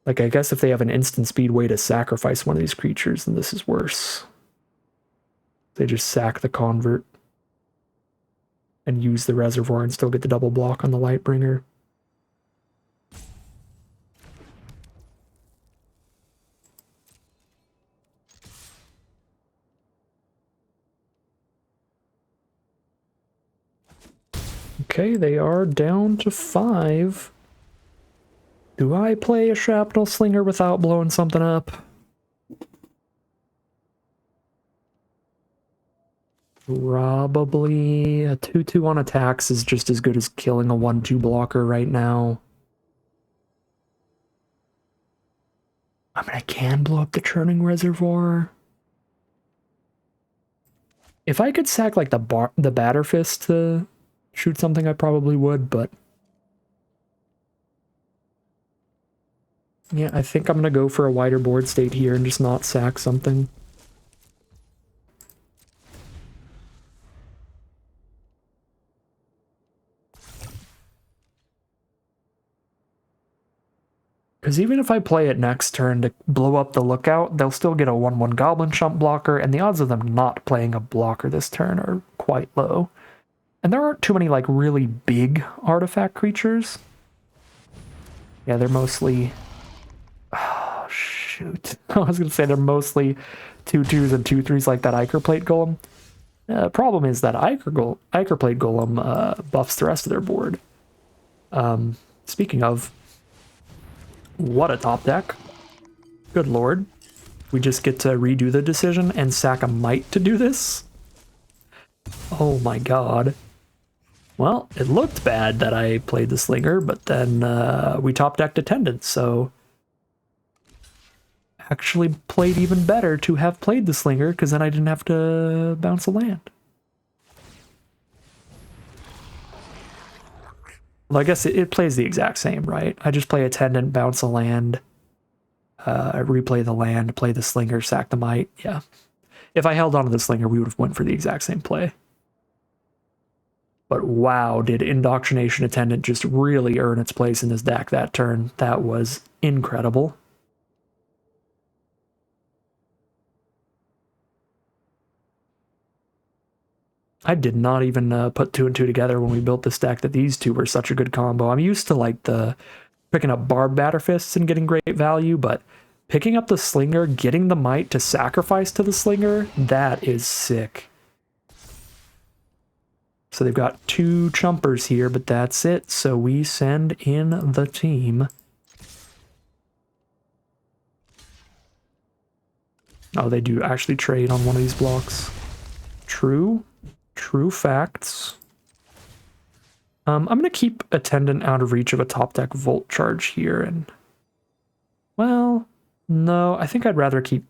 Like, I guess if they have an instant speed way to sacrifice one of these creatures, then this is worse. They just sack the Convert and use the Reservoir and still get the double block on the Lightbringer. Okay, they are down to 5. Do I play a Shrapnel Slinger without blowing something up? Probably. A 2-2 on attacks is just as good as killing a 1-2 blocker right now. I mean, I can blow up the Churning Reservoir. If I could sack like the Batterfist to shoot something, I probably would, but yeah, I think I'm gonna go for a wider board state here and just not sack something. Because even if I play it next turn to blow up the Lookout, they'll still get a 1-1 Goblin Chump blocker, and the odds of them not playing a blocker this turn are quite low. And there aren't too many, like, really big artifact creatures. Yeah, they're mostly... Oh, shoot. I was going to say they're mostly 2-2s and 2-3s like that Ichor Plate Golem. Problem is that Ichor Plate Golem buffs the rest of their board. Speaking of... What a top deck. Good lord. We just get to redo the decision and sack a Might to do this? Oh my god. Well, it looked bad that I played the Slinger, but then we top decked Attendant, so actually played even better to have played the Slinger, because then I didn't have to bounce a land. Well, I guess it plays the exact same, right? I just play Attendant, bounce a land, replay the land, play the Slinger, sack the Might. Yeah. If I held on to the Slinger, we would have went for the exact same play. But wow, did Indoctrination Attendant just really earn its place in this deck that turn. That was incredible. I did not even put 2 and 2 together when we built this deck that these two were such a good combo. I'm used to like the picking up Barbed Batterfists and getting great value, but picking up the Slinger, getting the Might to sacrifice to the Slinger, that is sick. So they've got 2 Chumpers here, but that's it. So we send in the team. Oh, they do actually trade on one of these blocks. True. True facts. I'm going to keep Attendant out of reach of a top deck Volt Charge here, and... Well, no, I think I'd rather keep...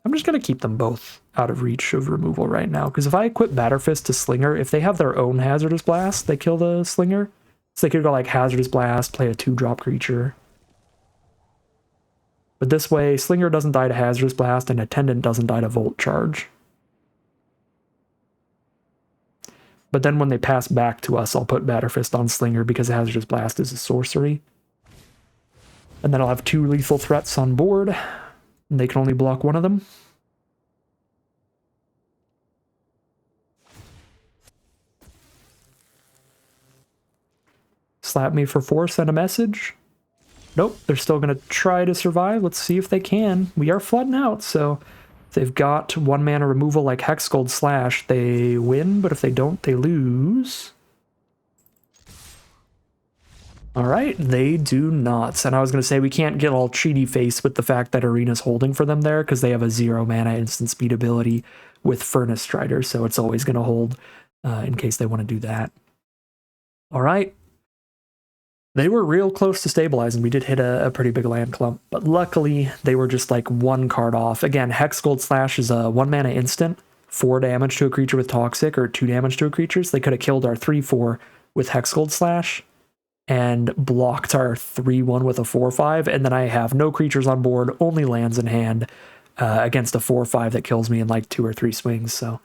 I'm just going to keep them both out of reach of removal right now, because if I equip Batterfist to Slinger, if they have their own Hazardous Blast, they kill the Slinger. So they could go like Hazardous Blast, play a 2-drop creature. But this way, Slinger doesn't die to Hazardous Blast, and Attendant doesn't die to Volt Charge. But then when they pass back to us, I'll put Batterfist on Slinger because Hazardous Blast is a sorcery. And then I'll have 2 lethal threats on board, and they can only block one of them. Slap me for 4, send a message. Nope, they're still going to try to survive. Let's see if they can. We are flooding out, so if they've got 1 mana removal like Hexgold Slash, they win, but if they don't, they lose. Alright, they do not. And I was going to say, we can't get all cheaty face with the fact that Arena's holding for them there, because they have a 0 mana instant speed ability with Furnace Strider, so it's always going to hold in case they want to do that. Alright. They were real close to stabilizing. We did hit a pretty big land clump, but luckily they were just like 1 card off. Again, Hexgold Slash is a 1 mana instant, 4 damage to a creature with Toxic, or 2 damage to a creature, so they could have killed our 3/4 with Hexgold Slash, and blocked our 3/1 with a 4/5, and then I have no creatures on board, only lands in hand, against a 4/5 that kills me in like 2 or 3 swings, so...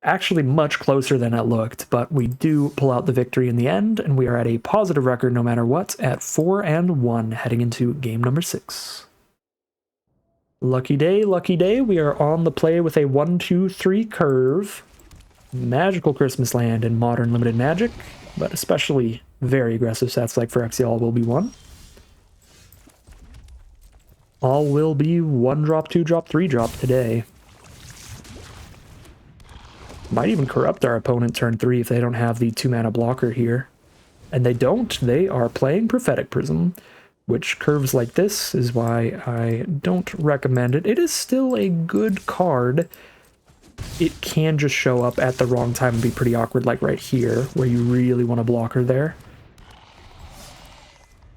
Actually much closer than it looked, but we do pull out the victory in the end, and we are at a positive record no matter what, at 4-1, heading into game number 6. Lucky day, we are on the play with a 1-2-3 curve. Magical Christmas Land in Modern Limited Magic, but especially very aggressive sets like Phyrexia All will be 1. All will be 1-drop, 2-drop, 3-drop today. Might even corrupt our opponent turn 3 if they don't have the 2-mana blocker here. And they don't. They are playing Prophetic Prism, which curves like this is why I don't recommend it. It is still a good card. It can just show up at the wrong time and be pretty awkward, like right here, where you really want a blocker there.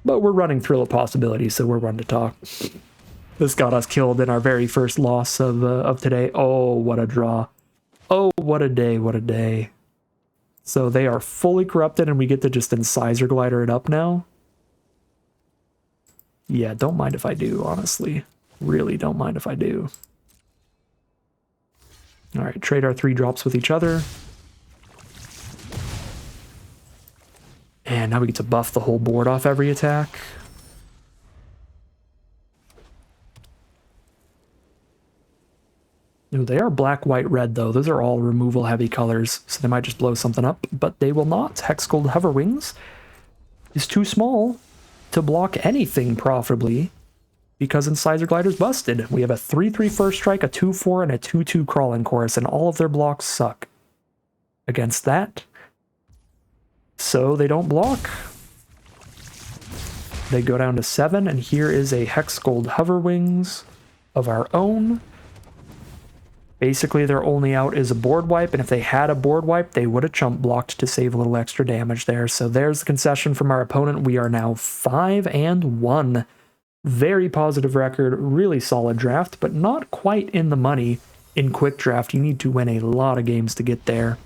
But we're running Thrill of Possibility, so we're one to talk. This got us killed in our very first loss of today. Oh, what a draw. Oh, what a day, what a day. So they are fully corrupted and we get to just Incisor Glider it up now. Yeah, don't mind if I do, honestly. Really don't mind if I do. Alright, trade our 3-drops with each other. And now we get to buff the whole board off every attack. Ooh, they are black, white, red, though. Those are all removal-heavy colors, so they might just blow something up, but they will not. Hexgold Hoverwings is too small to block anything profitably because Incisor Glider's busted. We have a 3/3 first strike, a 2/4, and a 2/2 Crawling Chorus, and all of their blocks suck against that. So they don't block. They go down to 7, and here is a Hexgold Hoverwings of our own. Basically, their only out is a board wipe, and if they had a board wipe, they would have chump blocked to save a little extra damage there. So there's the concession from our opponent. We are now 5-1. Very positive record, really solid draft, but not quite in the money. In Quick Draft, you need to win a lot of games to get there.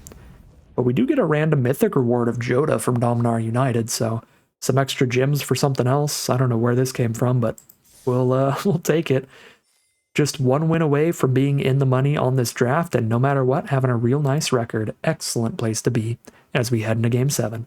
But we do get a random mythic reward of Joda from Dominar United, so some extra gems for something else. I don't know where this came from, but we'll take it. Just 1 win away from being in the money on this draft, and no matter what, having a real nice record. Excellent place to be as we head into Game 7.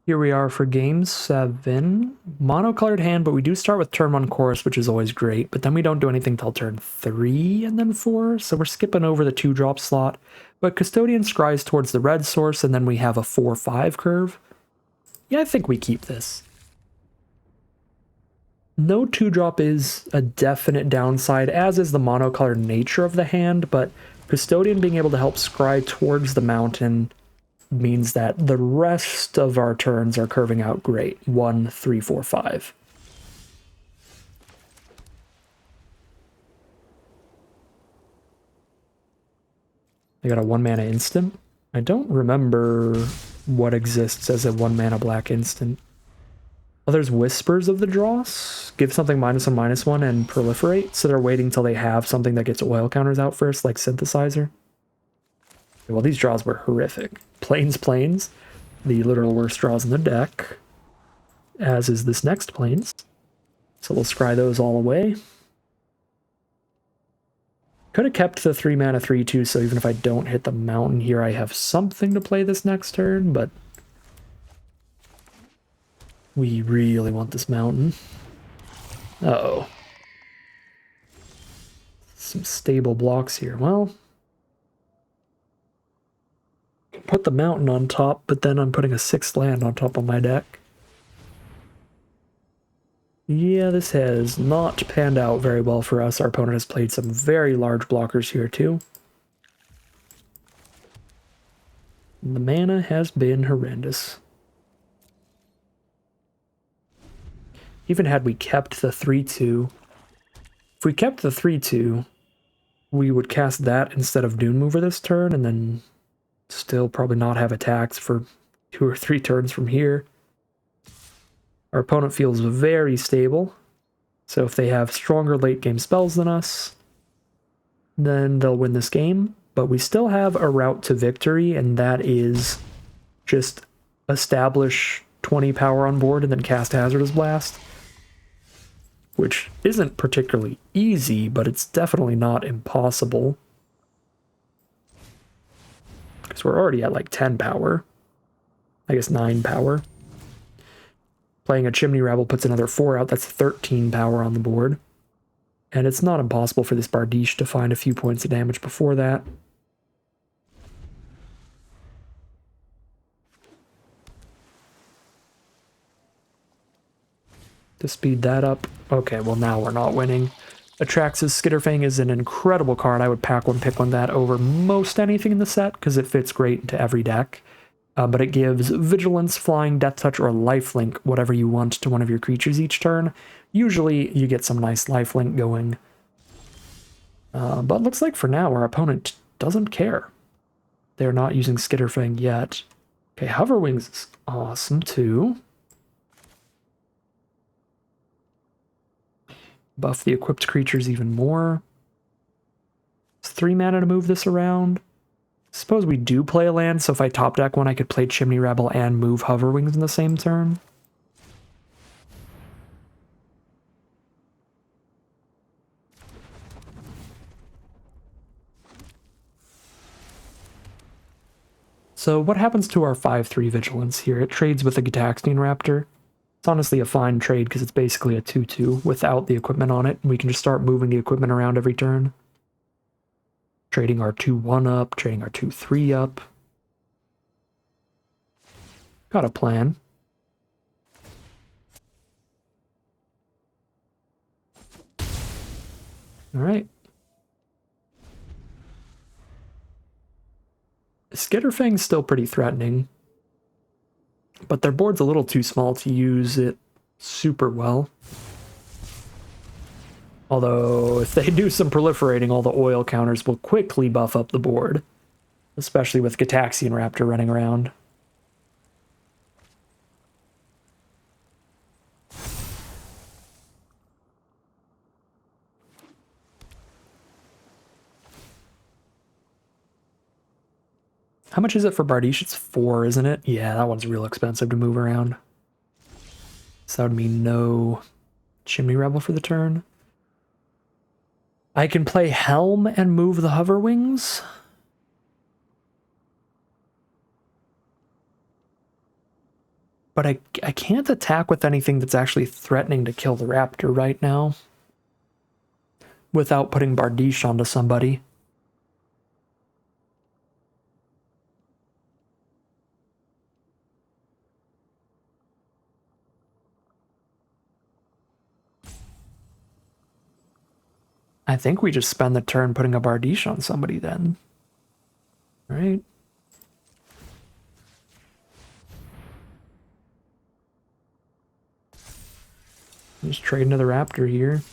Here we are for Game 7. Monocolored hand, but we do start with turn 1 Chorus, which is always great, but then we don't do anything till turn 3 and then 4, so we're skipping over the 2-drop slot. But Custodian scries towards the red source, and then we have a 4/5 curve. Yeah, I think we keep this. No 2-drop is a definite downside, as is the monocolored nature of the hand, but Custodian being able to help scry towards the mountain means that the rest of our turns are curving out great. 1, 3, 4, 5. I got a 1-mana instant. I don't remember what exists as a 1-mana black instant. Oh, there's Whispers of the Dross. Give something -1/-1 and proliferate. So they're waiting till they have something that gets oil counters out first, like Synthesizer. Well, these draws were horrific. Plains, the literal worst draws in the deck, as is this next Plains. So we'll scry those all away. Could have kept the 3-mana 3/2, so even if I don't hit the mountain here, I have something to play this next turn, but we really want this mountain. Uh-oh. Some stable blocks here. Well, put the mountain on top, but then I'm putting a 6th land on top of my deck. Yeah, this has not panned out very well for us. Our opponent has played some very large blockers here too. The mana has been horrendous. Even had we kept the 3/2, if we kept the 3/2, we would cast that instead of Dune Mover this turn, and then still probably not have attacks for 2 or 3 turns from here. Our opponent feels very stable, so if they have stronger late game spells than us, then they'll win this game. But we still have a route to victory, and that is just establish 20 power on board and then cast Hazardous Blast, which isn't particularly easy, but it's definitely not impossible. Because we're already at like 10 power. I guess 9 power. Playing a Chimney Rabble puts another 4 out. That's 13 power on the board. And it's not impossible for this Bardiche to find a few points of damage before that. To speed that up. Okay, well now we're not winning. Atrax's Skitterfang is an incredible card. I would pack one, pick one that over most anything in the set because it fits great into every deck. But it gives Vigilance, Flying, Death Touch, or Lifelink, whatever you want, to one of your creatures each turn. Usually you get some nice Lifelink going. But looks like for now our opponent doesn't care. They're not using Skitterfang yet. Okay, Hoverwings is awesome too. Buff the equipped creatures even more. It's 3 mana to move this around. Suppose we do play a land, so if I top deck one, I could play Chimney Rabble and move Hoverwings in the same turn. So what happens to our 5/3 Vigilance here? It trades with the Gitaxian Raptor. It's honestly a fine trade because it's basically a 2/2 without the equipment on it. We can just start moving the equipment around every turn. Trading our 2/1 up, trading our 2/3 up. Got a plan. All right. Skitterfang's still pretty threatening, but their board's a little too small to use it super well. Although, if they do some proliferating, all the oil counters will quickly buff up the board, especially with Gitaxian Raptor running around. How much is it for Bardiche? It's 4, isn't it? Yeah, that one's real expensive to move around. So that would mean no Chimney Rebel for the turn. I can play Helm and move the Hoverwings. But I can't attack with anything that's actually threatening to kill the Raptor right now without putting Bardiche onto somebody. I think we just spend the turn putting a Bardiche on somebody then. All right. Just trade into the Raptor here.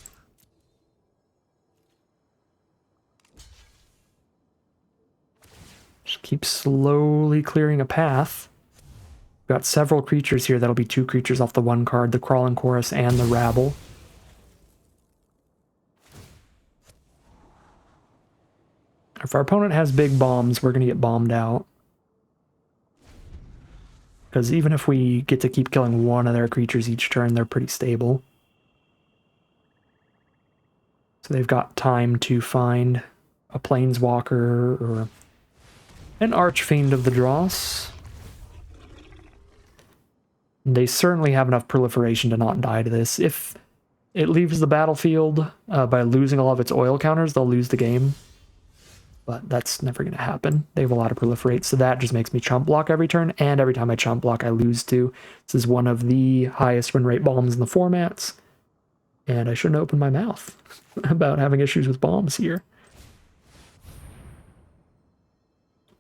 Keep slowly clearing a path. Got several creatures here. That'll be 2 creatures off the 1 card, the Crawling Chorus and the Rabble. If our opponent has big bombs, we're going to get bombed out. Because even if we get to keep killing one of their creatures each turn, they're pretty stable. So they've got time to find a Planeswalker or an Archfiend of the Dross. And they certainly have enough proliferation to not die to this. If it leaves the battlefield by losing all of its oil counters, they'll lose the game. But that's never going to happen. They have a lot of proliferate, so that just makes me chump block every turn, and every time I chump block, I lose 2. This is one of the highest win rate bombs in the formats, and I shouldn't open my mouth about having issues with bombs here.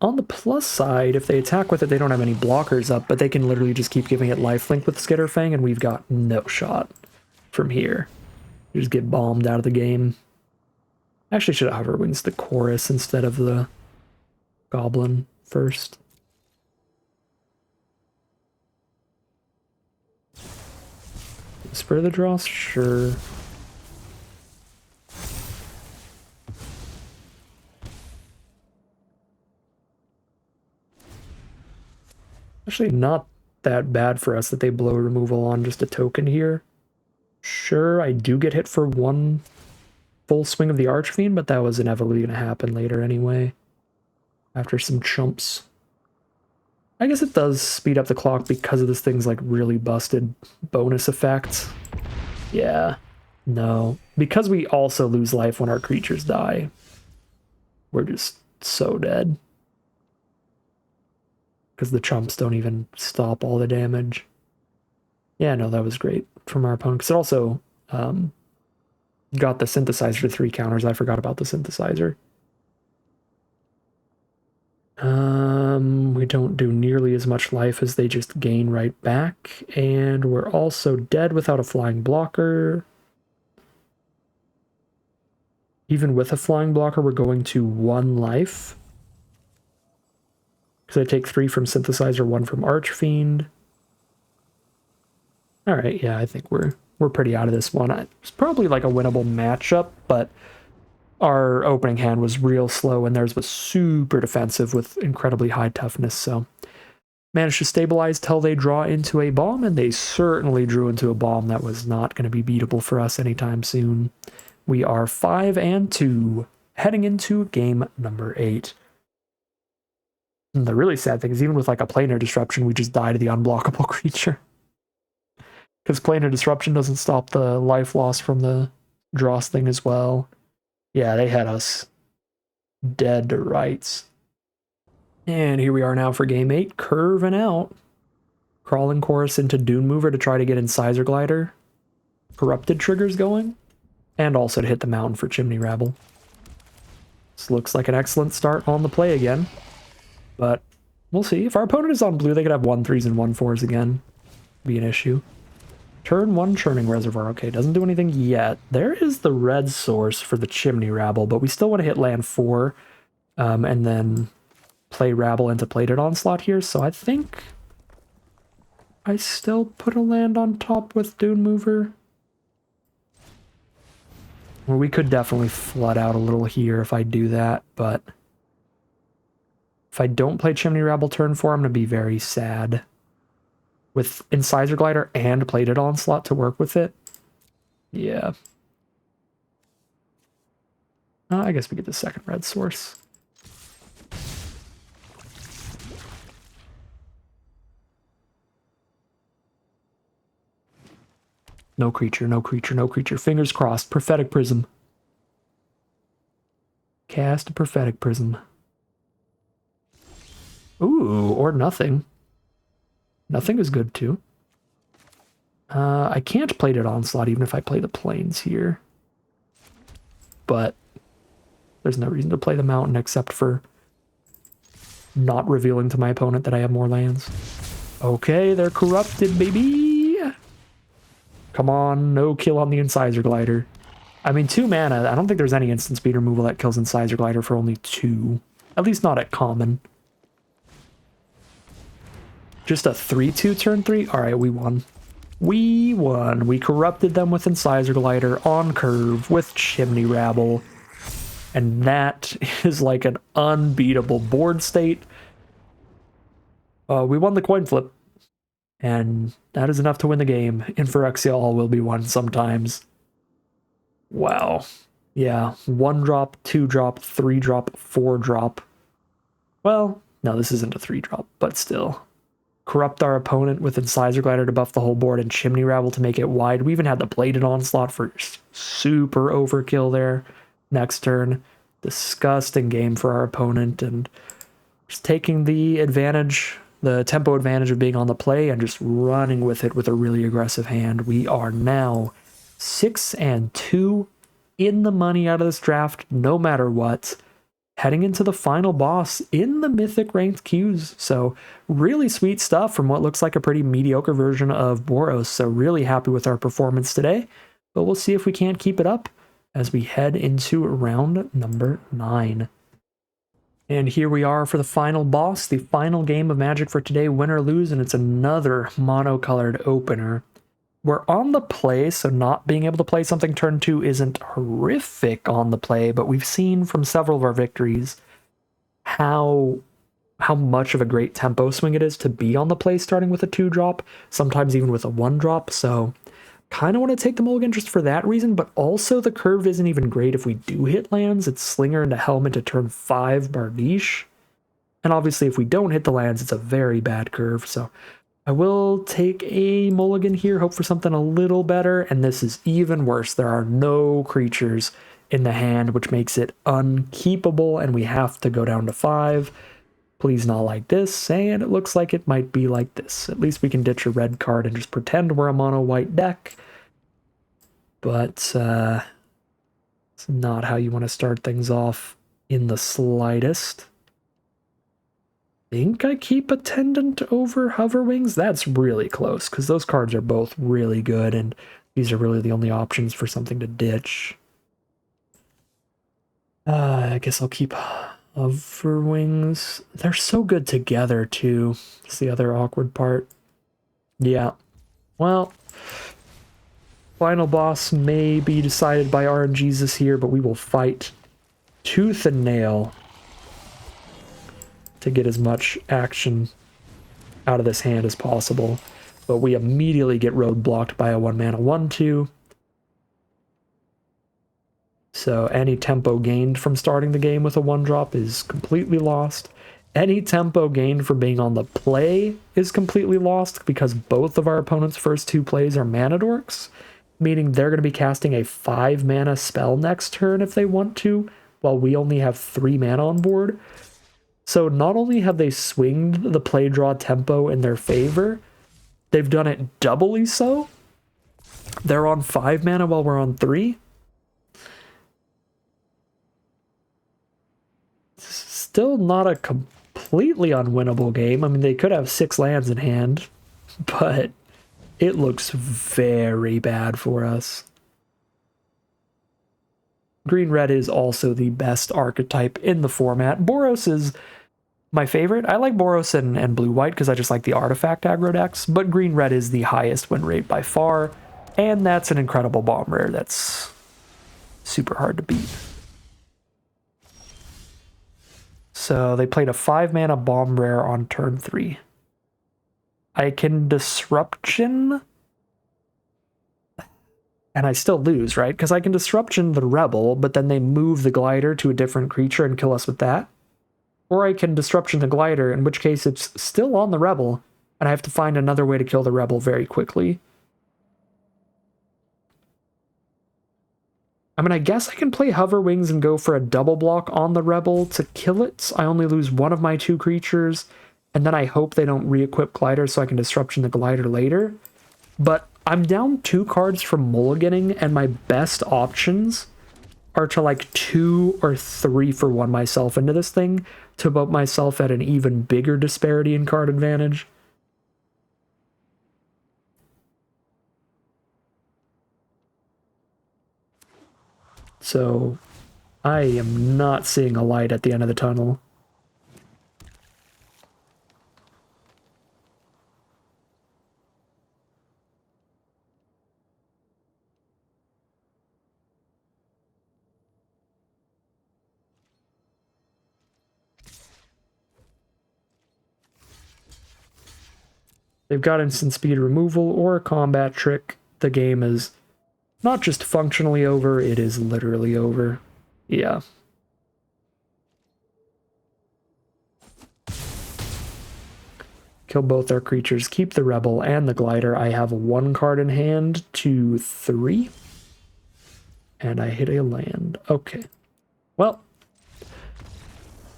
On the plus side, if they attack with it, they don't have any blockers up, but they can literally just keep giving it lifelink with Skitterfang, and we've got no shot from here. You just get bombed out of the game. Actually, should have Hoverwings the Chorus instead of the Goblin first. Spur of the Dross? Sure. Actually, not that bad for us that they blow removal on just a token here. Sure, I do get hit for 1 full swing of the Archfiend, but that was inevitably going to happen later anyway. After some chumps. I guess it does speed up the clock because of this thing's like really busted bonus effect. Yeah. No. Because we also lose life when our creatures die. We're just so dead. Because the chumps don't even stop all the damage. Yeah, no, that was great from our opponent. Because it also got the synthesizer to 3 counters. I forgot about the synthesizer. We don't do nearly as much life as they just gain right back. And we're also dead without a flying blocker. Even with a flying blocker, we're going to 1 life. Because I take 3 from synthesizer, 1 from Archfiend. Alright, yeah, I think we're pretty out of this one. It's probably like a winnable matchup, but our opening hand was real slow and theirs was super defensive with incredibly high toughness, so managed to stabilize till they draw into a bomb, and they certainly drew into a bomb that was not going to be beatable for us anytime soon. We are 5-2, heading into game number 8. And the really sad thing is even with like a planar disruption, we just die to the unblockable creature. Because planar disruption doesn't stop the life loss from the Dross thing as well. Yeah, they had us dead to rights. And here we are now for game 8, curving out. Crawling Chorus into Dune Mover to try to get Incisor Glider. Corrupted triggers going. And also to hit the mountain for Chimney Rabble. This looks like an excellent start on the play again. But we'll see. If our opponent is on blue, they could have 1/3s and 1/4s again. Be an issue. Turn 1 Churning Reservoir. Okay, doesn't do anything yet. There is the red source for the Chimney Rabble, but we still want to hit land 4 and then play Rabble into Plated Onslaught here. So I think I still put a land on top with Dune Mover. Well, we could definitely flood out a little here if I do that, but if I don't play Chimney Rabble turn 4, I'm going to be very sad. With Incisor Glider and Plated Onslaught to work with it. Yeah. I guess we get the second red source. No creature, no creature, no creature. Fingers crossed. Prophetic Prism. Cast a Prophetic Prism. Ooh, or nothing. Nothing is good too. I can't Plated Onslaught even if I play the plains here. But there's no reason to play the mountain except for not revealing to my opponent that I have more lands. Okay, they're corrupted, baby! Come on, no kill on the Incisor Glider. I mean, 2 mana. I don't think there's any instant speed removal that kills Incisor Glider for only 2. At least not at common. Just a 3-2 turn 3? Alright, we won. We won. We corrupted them with Incisor Glider on curve with Chimney Rabble. And that is like an unbeatable board state. We won the coin flip. And that is enough to win the game. In Phyrexia, all will be won sometimes. Wow. Yeah, 1 drop, 2 drop, 3 drop, 4 drop. Well, no, this isn't a 3 drop, but still. Corrupt our opponent with Incisor Glider to buff the whole board and Chimney Rabble to make it wide. We even had the Bladed Onslaught for super overkill there. Next turn. Disgusting game for our opponent, and just taking the advantage, the tempo advantage of being on the play and just running with it with a really aggressive hand. We are now 6-2 in the money out of this draft, no matter what. Heading into the final boss in the Mythic ranked queues. So really sweet stuff from what looks like a pretty mediocre version of Boros. So really happy with our performance today, but we'll see if we can't keep it up as we head into round number 9. And here we are for the final boss, the final game of Magic for today, win or lose, and it's another monocolored opener. We're on the play, so not being able to play something turn 2 isn't horrific on the play, but we've seen from several of our victories how much of a great tempo swing it is to be on the play starting with a 2 drop, sometimes even with a 1 drop, so kind of want to take the mulligan just for that reason, but also the curve isn't even great if we do hit lands. It's Slinger into Helmet to turn 5 Bardiche, and obviously if we don't hit the lands, it's a very bad curve, so I will take a mulligan here, hope for something a little better, and this is even worse. There are no creatures in the hand, which makes it unkeepable, and we have to go down to 5. Please not like this, and it looks like it might be like this. At least we can ditch a red card and just pretend we're a mono-white deck, but it's not how you want to start things off in the slightest. Think I keep Attendant over Hoverwings? That's really close, because those cards are both really good, and these are really the only options for something to ditch. I guess I'll keep Hoverwings. They're so good together, too. That's the other awkward part. Yeah. Well, final boss may be decided by RNGs this year, but we will fight tooth and nail to get as much action out of this hand as possible. But we immediately get roadblocked by a 1-mana 1/2. So any tempo gained from starting the game with a 1-drop is completely lost. Any tempo gained from being on the play is completely lost, because both of our opponent's first 2 plays are mana dorks, meaning they're going to be casting a 5-mana spell next turn if they want to, while we only have 3 mana on board. So not only have they swinged the play draw tempo in their favor, they've done it doubly so. They're on 5 mana while we're on 3. Still not a completely unwinnable game. I mean, they could have 6 lands in hand, but it looks very bad for us. Green-red is also the best archetype in the format. Boros is my favorite. I like Boros and blue-white because I just like the artifact aggro decks, but green-red is the highest win rate by far, and that's an incredible bomb rare that's super hard to beat. So they played a 5-mana bomb rare on turn 3. I can Disruption, and I still lose, right? Because I can Disruption the Rebel, but then they move the Glider to a different creature and kill us with that. Or I can Disruption the Glider, in which case it's still on the Rebel, and I have to find another way to kill the Rebel very quickly. I mean, I guess I can play Hoverwings and go for a double block on the Rebel to kill it. I only lose one of my 2 creatures, and then I hope they don't re-equip Glider so I can Disruption the Glider later. But I'm down 2 cards from mulliganing, and my best options are to like 2 or 3 for 1 myself into this thing to put myself at an even bigger disparity in card advantage. So I am not seeing a light at the end of the tunnel. they've got instant speed removal or a combat trick, the game is not just functionally over, it is literally over. Yeah. Kill both our creatures, keep the Rebel and the Glider. I have 1 card in hand to 3. And I hit a land. Okay. Well,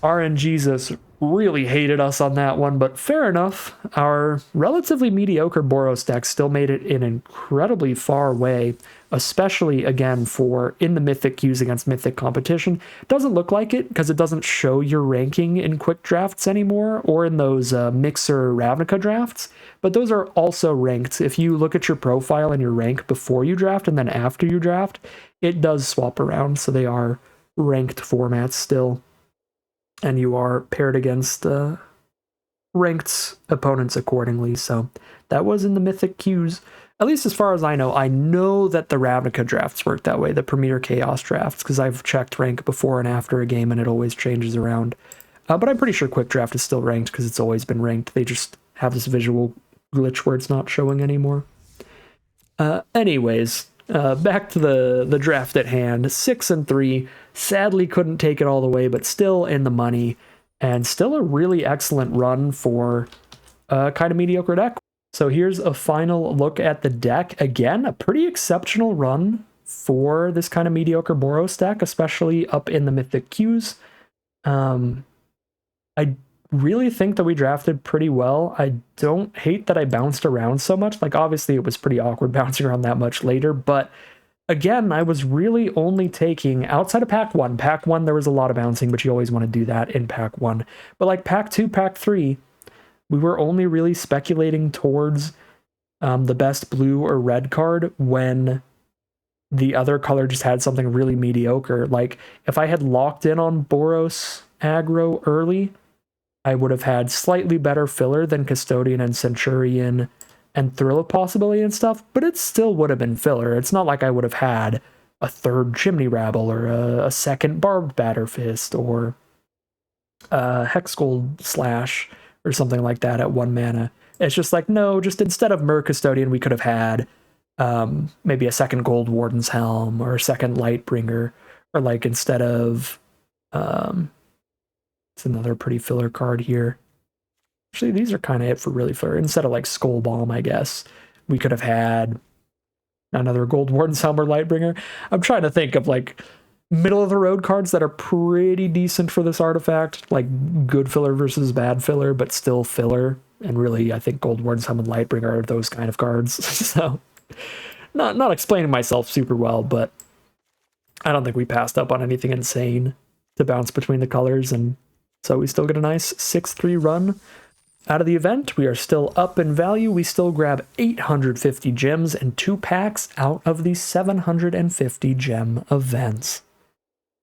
RNGesus really hated us on that one, but fair enough. Our relatively mediocre Boros deck still made it an incredibly far way, especially, again, for in the Mythic queues against Mythic competition. Doesn't look like it, because it doesn't show your ranking in quick drafts anymore, or in those Mixer Ravnica drafts, but those are also ranked. If you look at your profile and your rank before you draft and then after you draft, it does swap around, so they are ranked formats still. And you are paired against ranked opponents accordingly. So that was in the Mythic queues. At least as far as I know that the Ravnica drafts work that way, the Premier Chaos drafts, because I've checked rank before and after a game and it always changes around. But I'm pretty sure Quick Draft is still ranked because it's always been ranked. They just have this visual glitch where it's not showing anymore. Anyways, back to the draft at hand. 6-3. Sadly couldn't take it all the way, but still in the money. And still a really excellent run for a kind of mediocre deck. So here's a final look at the deck. Again, a pretty exceptional run for this kind of mediocre Boros deck, especially up in the Mythic queues. I really think that we drafted pretty well. I don't hate that I bounced around so much. Like, obviously it was pretty awkward bouncing around that much later, but again, I was really only taking, outside of pack 1, there was a lot of bouncing, but you always want to do that in pack 1. But like pack 2, pack 3, we were only really speculating towards the best blue or red card when the other color just had something really mediocre. Like, if I had locked in on Boros aggro early, I would have had slightly better filler than Custodian and Centurion and Thrill of Possibility and stuff, but it still would have been filler. It's not like I would have had a 3rd Chimney Rabble or a 2nd Barbed Batter Fist or a Hexgold Slash or something like that at 1 mana. It's just like, no, just instead of Mer Custodian, we could have had maybe a 2nd Gold Warden's Helm or a 2nd Lightbringer, or like instead of it's another pretty filler card here. Actually, these are kind of it for really filler. Instead of like Skull Bomb, I guess, we could have had another Gold Warden's Helm or Lightbringer. I'm trying to think of like middle of the road cards that are pretty decent for this artifact, like good filler versus bad filler, but still filler. And really, I think Gold Warden's Helm and Lightbringer are those kind of cards. So, not explaining myself super well, but I don't think we passed up on anything insane to bounce between the colors, and so we still get a nice 6-3 run out of the event. We are still up in value. We still grab 850 gems and 2 packs out of the 750 gem events.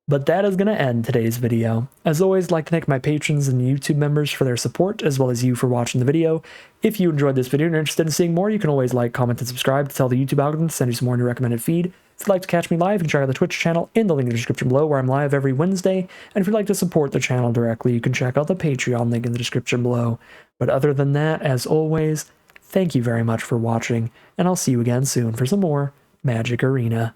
But that is going to end today's video. As always, I'd like to thank my patrons and YouTube members for their support, as well as you for watching the video. If you enjoyed this video and are interested in seeing more, you can always like, comment, and subscribe to tell the YouTube algorithm to send you some more in your recommended feed. If you'd like to catch me live, you can check out the Twitch channel in the link in the description below, where I'm live every Wednesday. And if you'd like to support the channel directly, you can check out the Patreon link in the description below. But other than that, as always, thank you very much for watching, and I'll see you again soon for some more Magic Arena.